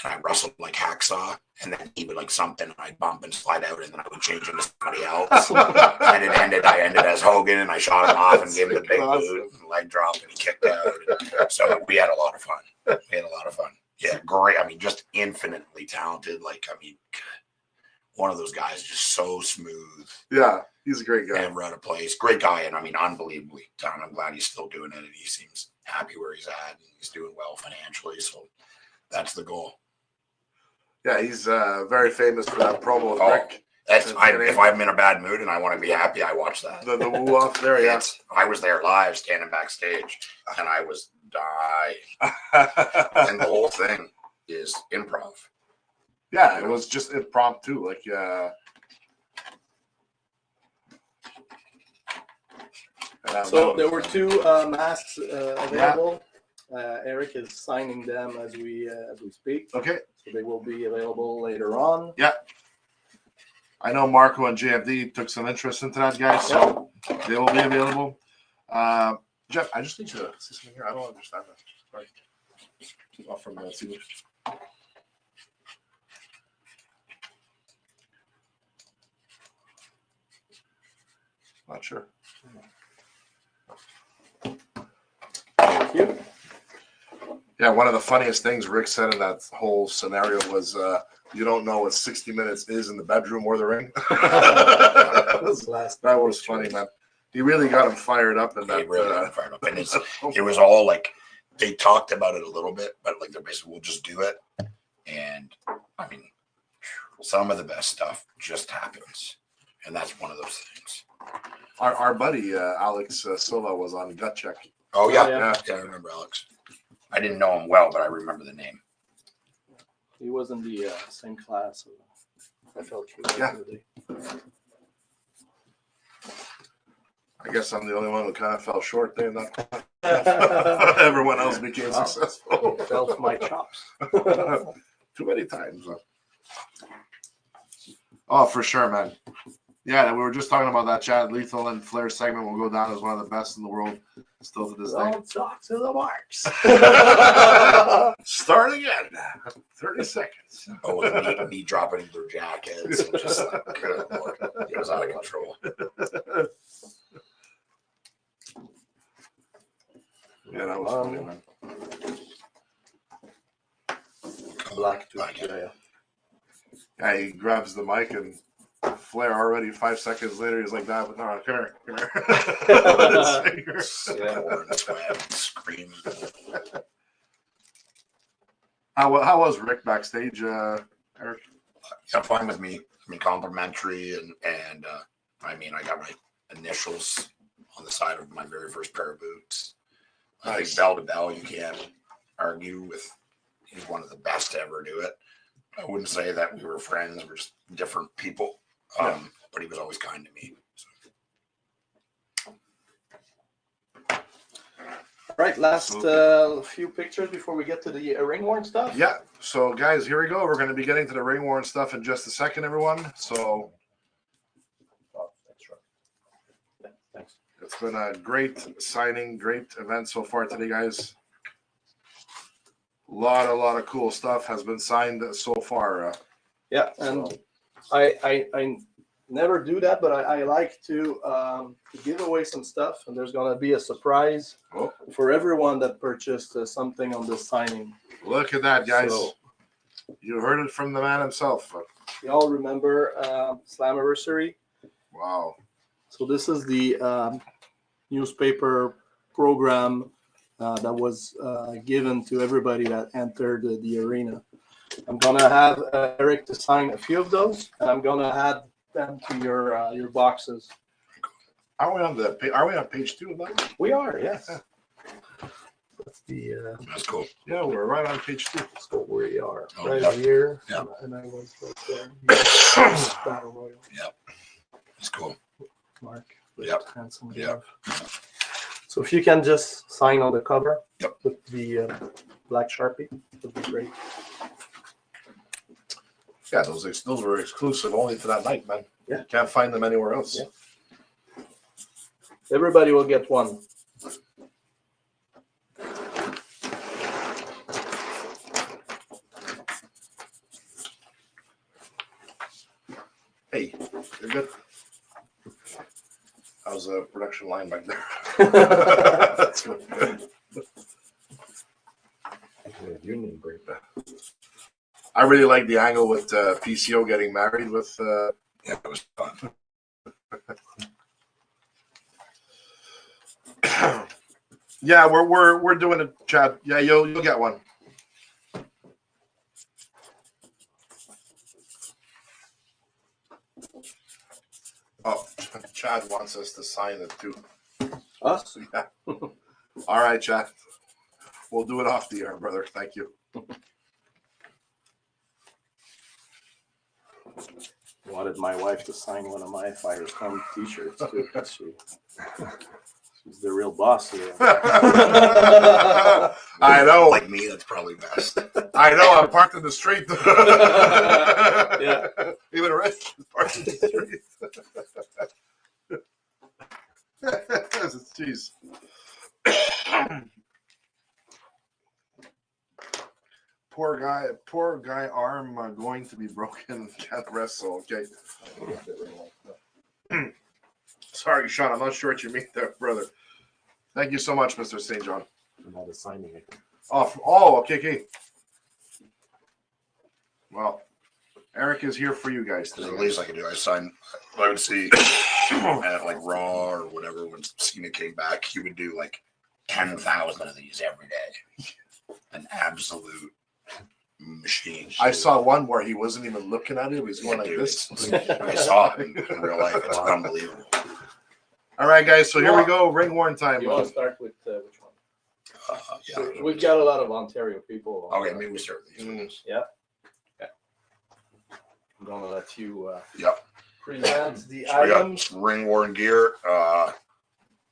and I wrestled like Hacksaw. And then he would like something, and I'd bump and slide out, and then I would change into somebody else. And I ended as Hogan, and I shot him off and gave him the big boot and leg drop, and he kicked out. So we had a lot of fun. Yeah, great. I mean, just infinitely talented. Like, I mean, one of those guys, just so smooth. Yeah, he's a great guy. Never out of place. Great guy, and I mean, unbelievably talented. I'm glad he's still doing it, and he seems happy where he's at, and he's doing well financially. So that's the goal. Yeah, he's very famous for that promo with Oh, Rick. That's if I'm in a bad mood and I want to be happy, I watch that. The woo off there, yeah. I was there live, standing backstage, and I was dying. And the whole thing is improv. Yeah, it was just impromptu. Like, So there were two masks available. Eric is signing them as we speak. Okay. So they will be available later on. Yeah. I know Marco and JFD took some interest into that, guys, so they will be available. Jeff, I just need to see something here. I don't understand that. Sorry. Off from the CD. Not sure. Thank you. Yeah, one of the funniest things Rick said in that whole scenario was, you don't know what 60 minutes is in the bedroom or the ring. That was funny, man. He really got him fired up in that. They really got him fired up. And it was all like, they talked about it a little bit, but like they're basically, we'll just do it. And I mean, some of the best stuff just happens. And that's one of those things. Our buddy, Alex Silva, was on Gut Check. Oh, yeah. Yeah. I remember Alex. I didn't know him well, but I remember the name. He was in the same class. I felt Yeah. I guess I'm the only one who kind of fell short there. Everyone else became successful. Fell to my chops. Too many times. Oh, for sure, man. Yeah, we were just talking about that. Chad Lethal and Flair segment will go down as one of the best in the world still to this day. Don't talk to the marks. Start again. 30 seconds. Oh, and me dropping their jackets and just like, good Lord, it was out of control. Yeah, that was funny, man. Black to Like it. Yeah, he grabs the mic and Flair already 5 seconds later, he's like, "No, come here, come here." Pouring sweat and screaming. How was Rick backstage, Eric? Yeah, fine with me. I mean, complimentary, and I mean, I got my initials on the side of my very first pair of boots. I think bell to bell, you can't argue with. He's one of the best to ever do it. I wouldn't say that we were friends; we're just different people. But he was always kind to me. So. All right, last few pictures before we get to the ring worn stuff. Yeah. So, guys, here we go. We're going to be getting to the ring worn stuff in just a second, everyone. So, Yeah, thanks. it's been a great signing, great event so far today, guys. A lot of cool stuff has been signed so far. Yeah, and I never do that, but I like to give away some stuff, and there's gonna be a surprise for everyone that purchased something on this signing. Look at that, guys. So, you heard it from the man himself. y'all remember Slammiversary? Wow. So this is the newspaper program that was given to everybody that entered the arena. I'm gonna have Eric to sign a few of those, and I'm gonna add them to your boxes. Are we on page 2 of that? We are, yes. That's the That's cool. Yeah, we're right on page 2. so where we are, Oh, right yeah. here. Yeah. And I was right there. Battle Royal. That's cool. Mark. Yep. Handsome. Yep. So if you can just sign on the cover Yep. with the black Sharpie, would be great. yeah, those were exclusive only to that night, man. Yeah. Can't find them anywhere else. Yeah. Everybody will get one. Hey, you're good. How's the production line back there? That's good. Union break. I really like the angle with PCO getting married with. Yeah, it was fun. Yeah, we're doing it, Chad. Yeah, you'll get one. Oh, Chad wants us to sign it too. Us? Yeah. All right, Chad. We'll do it off the air, brother. Thank you. Wanted my wife to sign one of my Firestone t-shirts too. She's the real boss here. I know. Like me, that's probably best. I know. I'm parked in the street. Yeah. Even Rich is parked in the street. Jeez. Poor guy arm going to be broken. Can't wrestle. Okay. Sorry, Sean. I'm not sure what you mean there, brother. Thank you so much, Mr. St. John. I'm not assigning it. Okay. Well, Eric is here for you guys There's today. the least I could do. I would see at like Raw or whatever when Cena came back, he would do like 10,000 of these every day. An absolute machine. I saw one where he wasn't even looking at it. He was going like Dude, this. I saw it in real life. It's unbelievable. All right, guys. So here we go. Ring worn time. You want to start with which one? Yeah. So we've got a lot of Ontario people. Okay, maybe we start with these ones. I'm gonna let you Yep. present the So we got items. some ring worn gear.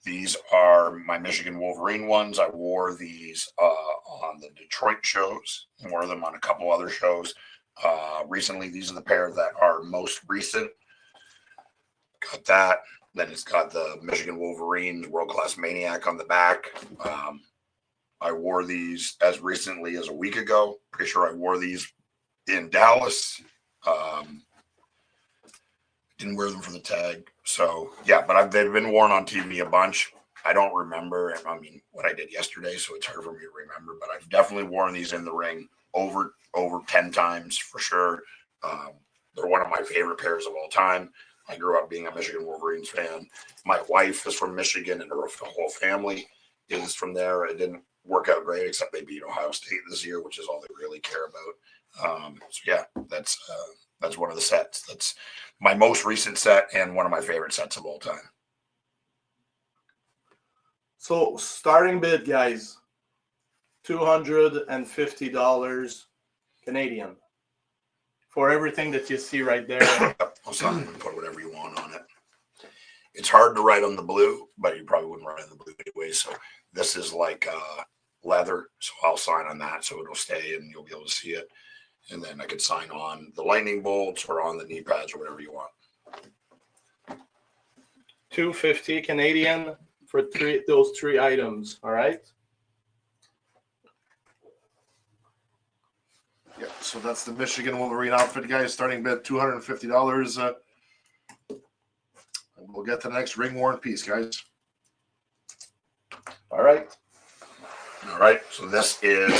These are my Michigan Wolverine ones. I wore these on the Detroit shows. I wore them on a couple other shows. Recently, these are the pair that are most recent. Got that. Then it's got the Michigan Wolverines World Class Maniac on the back. I wore these as recently as a week ago. Pretty sure I wore these in Dallas. Didn't wear them for the tag. So yeah, but they've been worn on TV a bunch. I don't remember, I mean, what I did yesterday, so it's hard for me to remember, but I've definitely worn these in the ring over 10 times for sure. They're one of my favorite pairs of all time. I grew up being a Michigan Wolverines fan. My wife is from Michigan and her whole family is from there. It didn't work out great, except they beat Ohio State this year, which is all they really care about. So yeah, that's one of the sets. That's my most recent set and one of my favorite sets of all time. So starting bid, guys, $250 Canadian for everything that you see right there. I'll sign and put whatever you want on it. It's hard to write on the blue, but you probably wouldn't write on the blue anyway. So this is like leather, so I'll sign on that so it'll stay and you'll be able to see it. And then I could sign on the lightning bolts or on the knee pads or whatever you want. $250 Canadian for those three items. All right. Yeah, so that's the Michigan Wolverine outfit, guys. Starting bid $250. We'll get to the next ring worn piece, guys. All right. All right. So this is,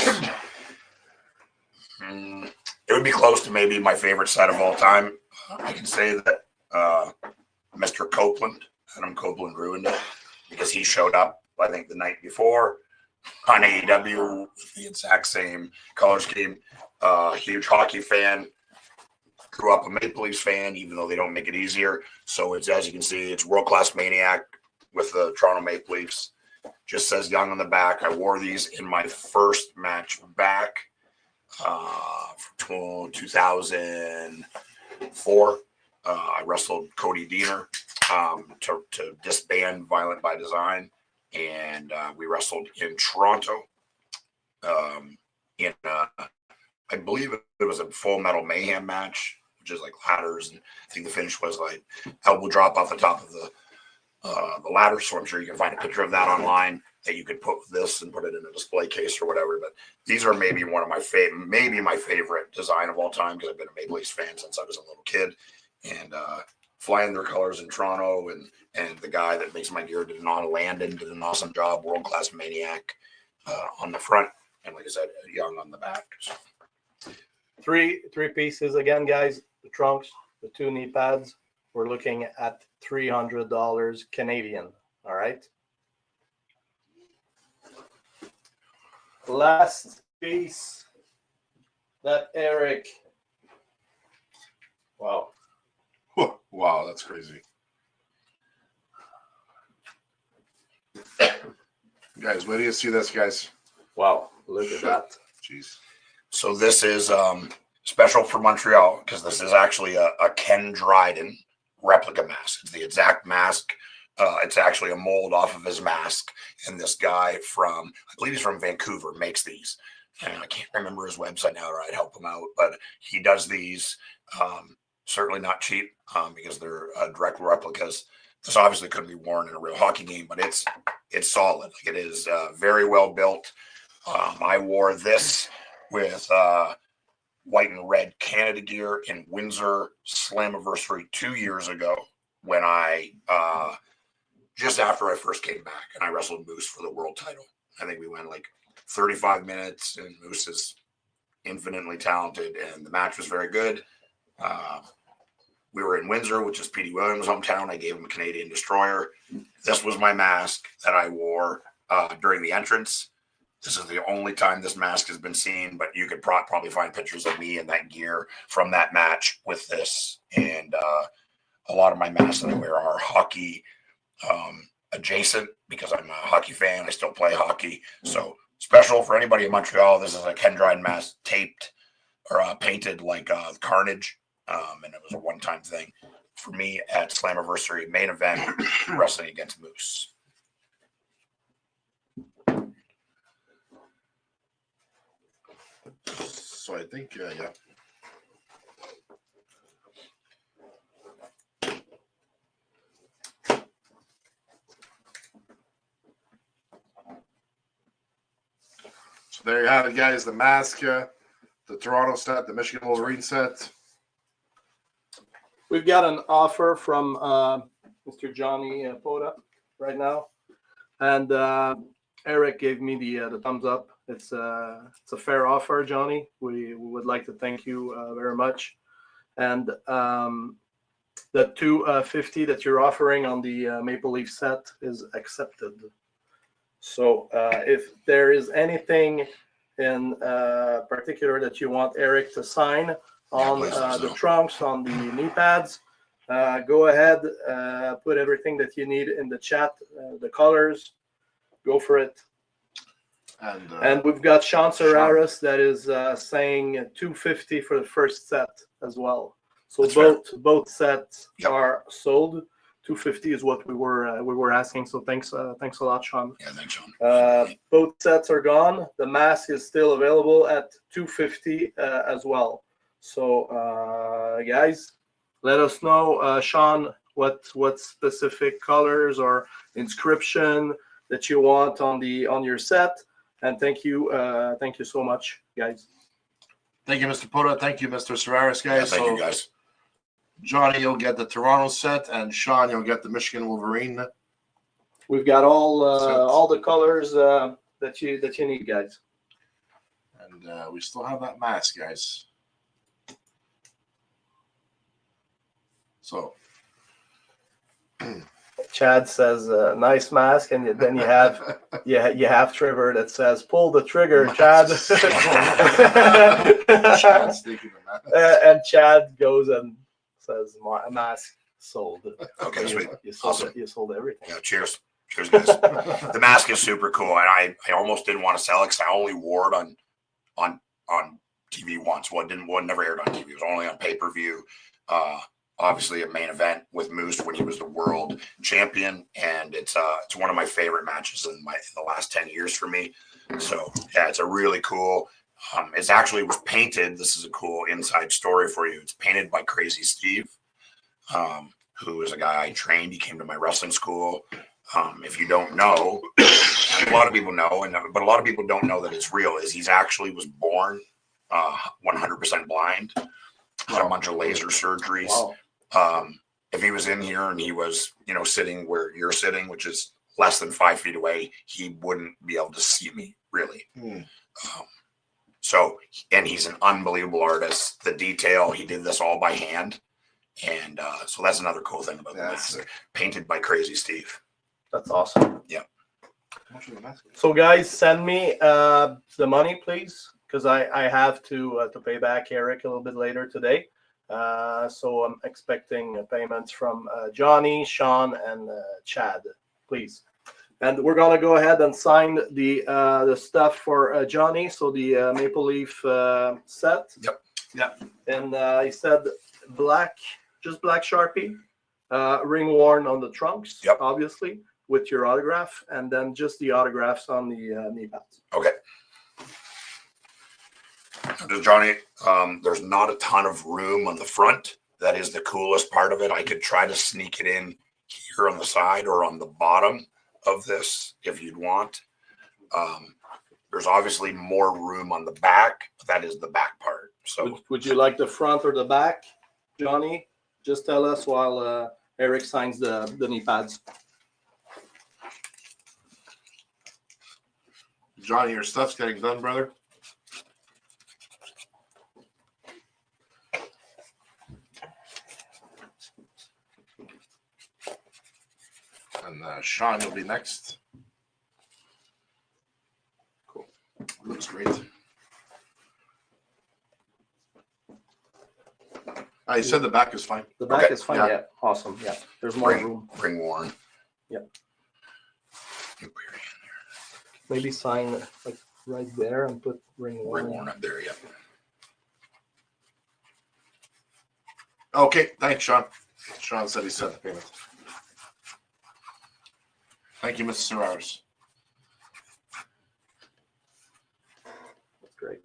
it would be close to maybe my favorite set of all time. I can say that Mr. Copeland, Adam Copeland, ruined it because he showed up, I think, the night before on AEW with the exact same color scheme. Huge hockey fan. Grew up a Maple Leafs fan, even though they don't make it easier. So it's, as you can see, it's World Class Maniac with the Toronto Maple Leafs. Just says Young on the back. I wore these in my first match back for 2004. I wrestled Cody Deaner to disband Violent by Design, and we wrestled in Toronto. I believe it was a Full Metal Mayhem match, which is like ladders, and I think the finish was like elbow drop off the top of the ladder. So I'm sure you can find a picture of that online that you could put with this and put it in a display case or whatever. But these are maybe one of my maybe my favorite design of all time, because I've been a Maple Leafs fan since I was a little kid, and flying their colors in Toronto, and the guy that makes my gear, Landon, did an awesome job. World Class Maniac on the front, and like I said, Young on the back. So. Three pieces again, guys. The trunks, the two knee pads. We're looking at $300 Canadian. All right. Last piece. That Eric. Wow. Wow, that's crazy. Guys, where do you see this, guys? Wow, look at that. Jeez. So this is special for Montreal because this is actually a Ken Dryden replica mask. It's the exact mask. It's actually a mold off of his mask. And this guy from, I believe he's from Vancouver, makes these. And I can't remember his website now, or I'd help him out. But he does these, certainly not cheap because they're direct replicas. This obviously couldn't be worn in a real hockey game, but it's solid. Like, it is very well built. I wore this with white and red Canada gear in Windsor Slammiversary 2 years ago when I just after I first came back, and I wrestled Moose for the world title. I think we went like 35 minutes, and Moose is infinitely talented, and the match was very good. We were in Windsor, which is Petey Williams' hometown. I gave him a Canadian Destroyer. This was my mask that I wore during the entrance. This is the only time this mask has been seen, but you could probably find pictures of me in that gear from that match with this. And a lot of my masks that I wear are hockey adjacent because I'm a hockey fan. I still play hockey. So special for anybody in Montreal. This is a Ken Dryden mask taped or painted like Carnage. And it was a one-time thing for me at Slammiversary main event wrestling against Moose. So I think, yeah. So there you have it, guys. The mask, the Toronto set, the Michigan Wolverine set. We've got an offer from Mr. Johnny Poda right now, and Eric gave me the thumbs up. It's a fair offer, Johnny. We would like to thank you very much. And the 250 that you're offering on the Maple Leaf set is accepted. So if there is anything in particular that you want Eric to sign on the trunks, on the knee pads, go ahead, put everything that you need in the chat, the colors, go for it. And we've got Sean Serraris that is saying 250 for the first set as well. So That's both sets are sold. 250 is what we were asking. So thanks a lot, Sean. Yeah, thanks, Sean. Both sets are gone. The mask is still available at 250 as well. So guys, let us know, Sean, what specific colors or inscription that you want on your set. And thank you so much, guys. Thank you, Mr. Poda. Thank you, Mr. Serraris, guys. Yeah, thank you, guys. Johnny, you'll get the Toronto set, and Sean, you'll get the Michigan Wolverine. We've got all the colors that you need, guys. And we still have that mask, guys. So Chad says nice mask, and then you have Trevor that says pull the trigger, Chad. Chad's thinking of that. And Chad goes and says mask sold. Okay, sweet. You sold Awesome. You sold everything. Yeah, cheers, guys. The mask is super cool, and I almost didn't want to sell it because I only wore it on TV once. Well, it never aired on TV. It was only on pay-per-view. Obviously a main event with Moose when he was the world champion, and it's one of my favorite matches in the last 10 years for me. So yeah, it's a really cool. It's actually was painted. This is a cool inside story for you. It's painted by Crazy Steve, who is a guy I trained. He came to my wrestling school. If you don't know, a lot of people know, but a lot of people don't know that it's real. He's actually was born 100% blind. Had a bunch of laser surgeries. Wow. If he was in here and he was, sitting where you're sitting, which is less than 5 feet away, he wouldn't be able to see me really. And he's an unbelievable artist. The detail, he did this all by hand. And so that's another cool thing about the mask. Painted by Crazy Steve. That's awesome. Yeah. So guys, send me the money, please, because I have to pay back Eric a little bit later today. So I'm expecting payments from Johnny, Sean, and Chad, please. And we're gonna go ahead and sign the stuff for Johnny. So the Maple Leaf set. Yep. Yep. And he said black, just black Sharpie, ring worn on the trunks. Yep. Obviously, with your autograph, and then just the autographs on the knee pads. Okay. Johnny, there's not a ton of room on the front. That is the coolest part of it. I could try to sneak it in here on the side or on the bottom of this if you'd want. There's obviously more room on the back, but that is the back part. So Would you like the front or the back, Johnny? Just tell us while Eric signs the knee pads. Johnny, your stuff's getting done, brother. And Sean, you'll be next. Cool. Looks great. You said the back is fine. The back Okay, is fine. yeah. Yeah. Awesome. Yeah. There's more room. ring worn. Yep. Maybe sign like right there and put ring Ring worn. worn up there, yeah. Okay, thanks, Sean. Sean said he sent the payment. Thank you, Mr. Serraris. Great.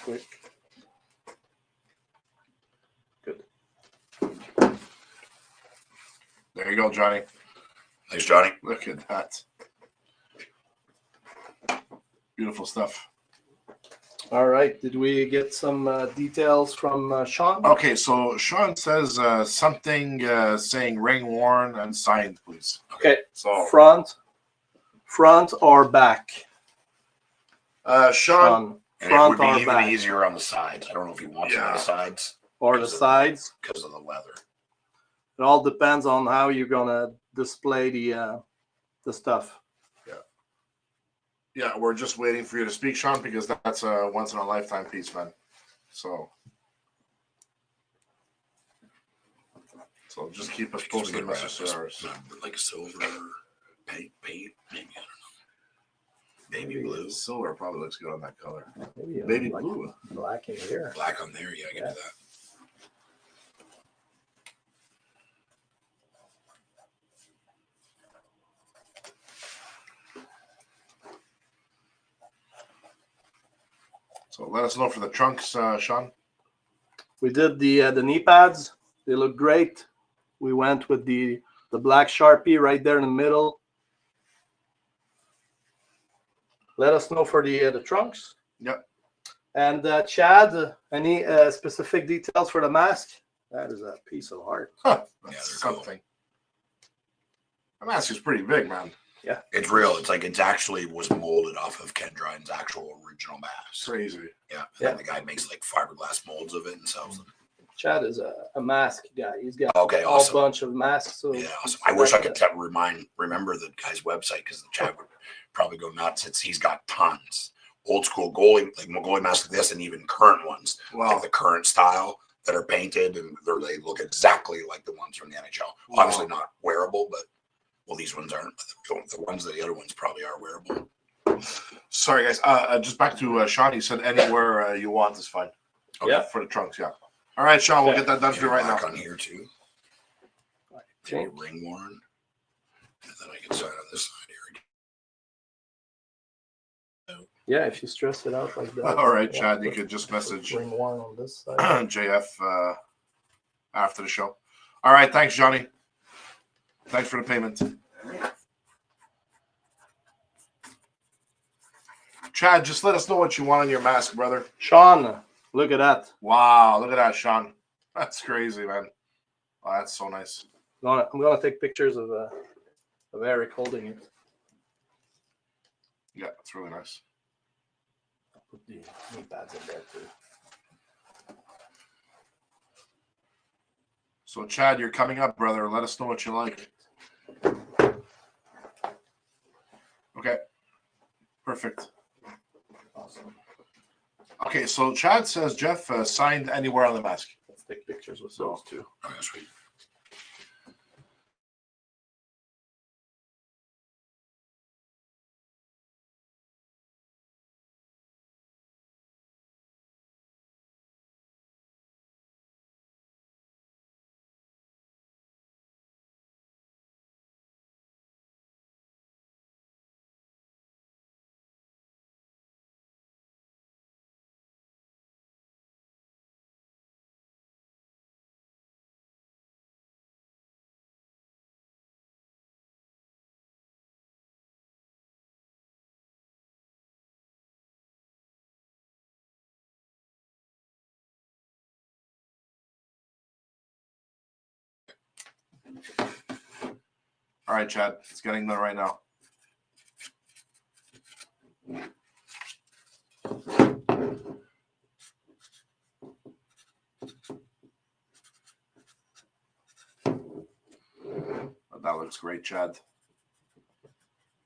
Quick. Good. There you go, Johnny. Thanks, Johnny. Look at that. Beautiful stuff. All right. Did we get some details from Sean? Okay, so Sean says something saying ring worn and signed, please. Okay. So, Front or back? Sean, And it Front would be or even back? easier on the sides. I don't know if you want it on Yeah. the sides Or the sides? because of the leather. It all depends on how you're gonna display the stuff. yeah, we're just waiting for you to speak, Sean, because that's a once in a lifetime piece, man. So just keep us Because we posted, could wrap Mr. this, Serraris. like a silver paint, maybe, I don't know. Baby blue. Silver probably looks good on that color. Maybe Baby like blue. black in here. Black on there, yeah, I can do that. So let us know for the trunks, Sean. We did the knee pads. They look great. We went with the black Sharpie right there in the middle. Let us know for the trunks. Yep. And Chad, any specific details for the mask? That is a piece of art. Huh, Yeah, that's they're cool. something. The mask is pretty big, man. It's real. It's like it's actually was molded off of Ken Dryden's actual original mask. Crazy. Yeah. And Yeah. then the guy makes like fiberglass molds of it and sells them. Chad is a mask guy. He's got Okay, a awesome. bunch of masks. So Yeah, awesome. I wish I could remember the guy's website because the chat would probably go nuts. He's got tons. Old school goalie, like goalie masks like this, and even current ones, Wow. like the current style that are painted and they look exactly like the ones from the NHL. Wow. Obviously not wearable, but well, these ones aren't. The other ones probably are wearable. Sorry, guys. Just back to Sean. He said anywhere you want is fine. Okay. Yeah. For the trunks, yeah. All right, Sean. We'll get that done for you right Black now. on here too. Okay. Maybe ring worn, and then I can sign on this side here. Yeah, if you stress it out like that. All right, yeah, Chad. You put- could just put message ring one on this side. JF after the show. All right. Thanks, Johnny. Thanks for the payment. Chad, just let us know what you want on your mask, brother. Sean, look at that. Wow, look at that, Sean. That's crazy, man. Oh, that's so nice. I'm gonna take pictures of Eric holding it. Yeah, it's really nice. Put the knee pads in there too. So, Chad, you're coming up, brother. Let us know what you like. Okay. Perfect. Awesome. Okay, so Chad says Jeff signed anywhere on the mask. Let's take pictures with those two. Okay, sweet. All right, Chad. It's getting there right now. That looks great, Chad.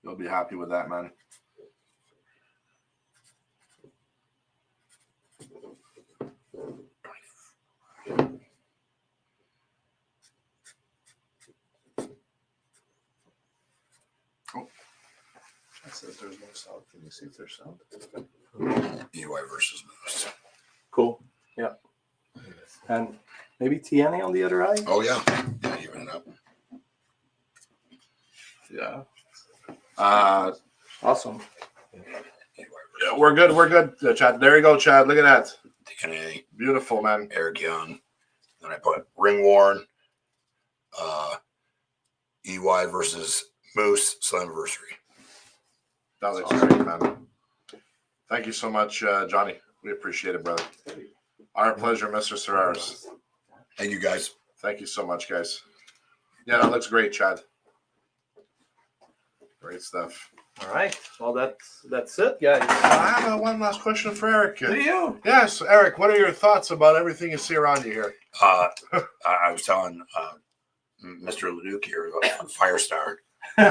You'll be happy with that, man. Oh, I said there's no sound. Can you see if there's sound? EY versus Moose. Cool. Yeah. And maybe TNA on the other eye. Oh yeah, even it up. Yeah. Awesome. Yeah, we're good. We're good, Chad. There you go, Chad. Look at that. TNA, Beautiful, man. Eric Young. Then I put Ring Warren, EY versus Moose Slammiversary. That looks great, man. Thank you so much, Johnny. We appreciate it, brother. Our pleasure, Mr. Serraris. Thank you guys. Thank you so much, guys. Yeah, that looks great, Chad. Great stuff. All right. Well, that's it, guys. I have one last question for Eric. Do you? Yes, Eric, what are your thoughts about everything you see around you here? I was telling Mr. Leduc here about Firestar. I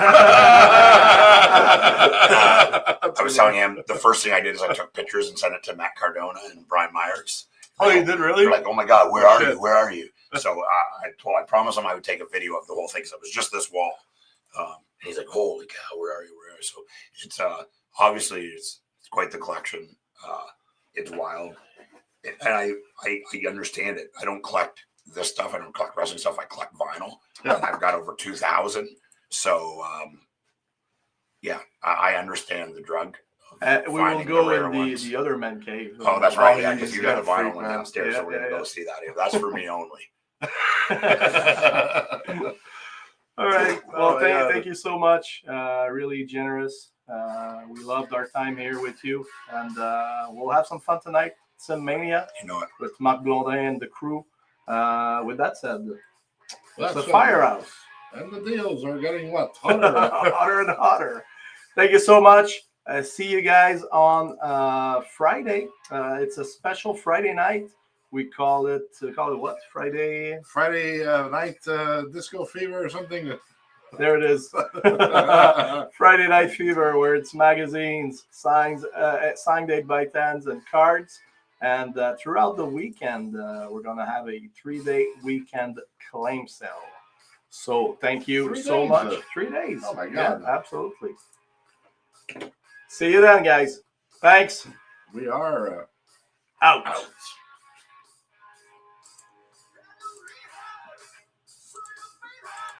I was telling him the first thing I did is I took pictures and sent it to Matt Cardona and Brian Myers. Oh, you did really? They're like, "Oh my God, where are Shit. you? Where are you?" So I promised him I would take a video of the whole thing because it was just this wall. And he's like, "Holy cow, where are you? Where are you?" So it's obviously it's quite the collection. It's wild, and I understand it. I don't collect this stuff. I don't collect wrestling stuff. I collect vinyl. Yeah. I've got over 2,000. So yeah, I understand the drug. We will Finding go the rare in ones. the other men cave. Oh, that's right. Yeah, he's because you got a got vinyl freak, one man. downstairs, Yeah, so we're gonna go see that. That's for me only. All right. Well, Oh, yeah. thank you so much. Really generous. We loved our time here with you, and we'll have some fun tonight. Some Mania You know it. with Marc Blondin and the crew. With that said, it's That's a firehouse. And the deals are getting what? Hotter. Hotter and hotter. Thank you so much. See you guys on Friday. It's a special Friday night. We call it what? Friday. Friday night disco fever or something. There it is. Friday Night Fever, where it's magazines, signs, signed 8x10s, and cards. And throughout the weekend, we're going to have a 3-day weekend claim sale. So thank you 3 so days, much. though. 3 days. Oh, my God. Yeah, absolutely. See you then, guys. Thanks. We are Out. out.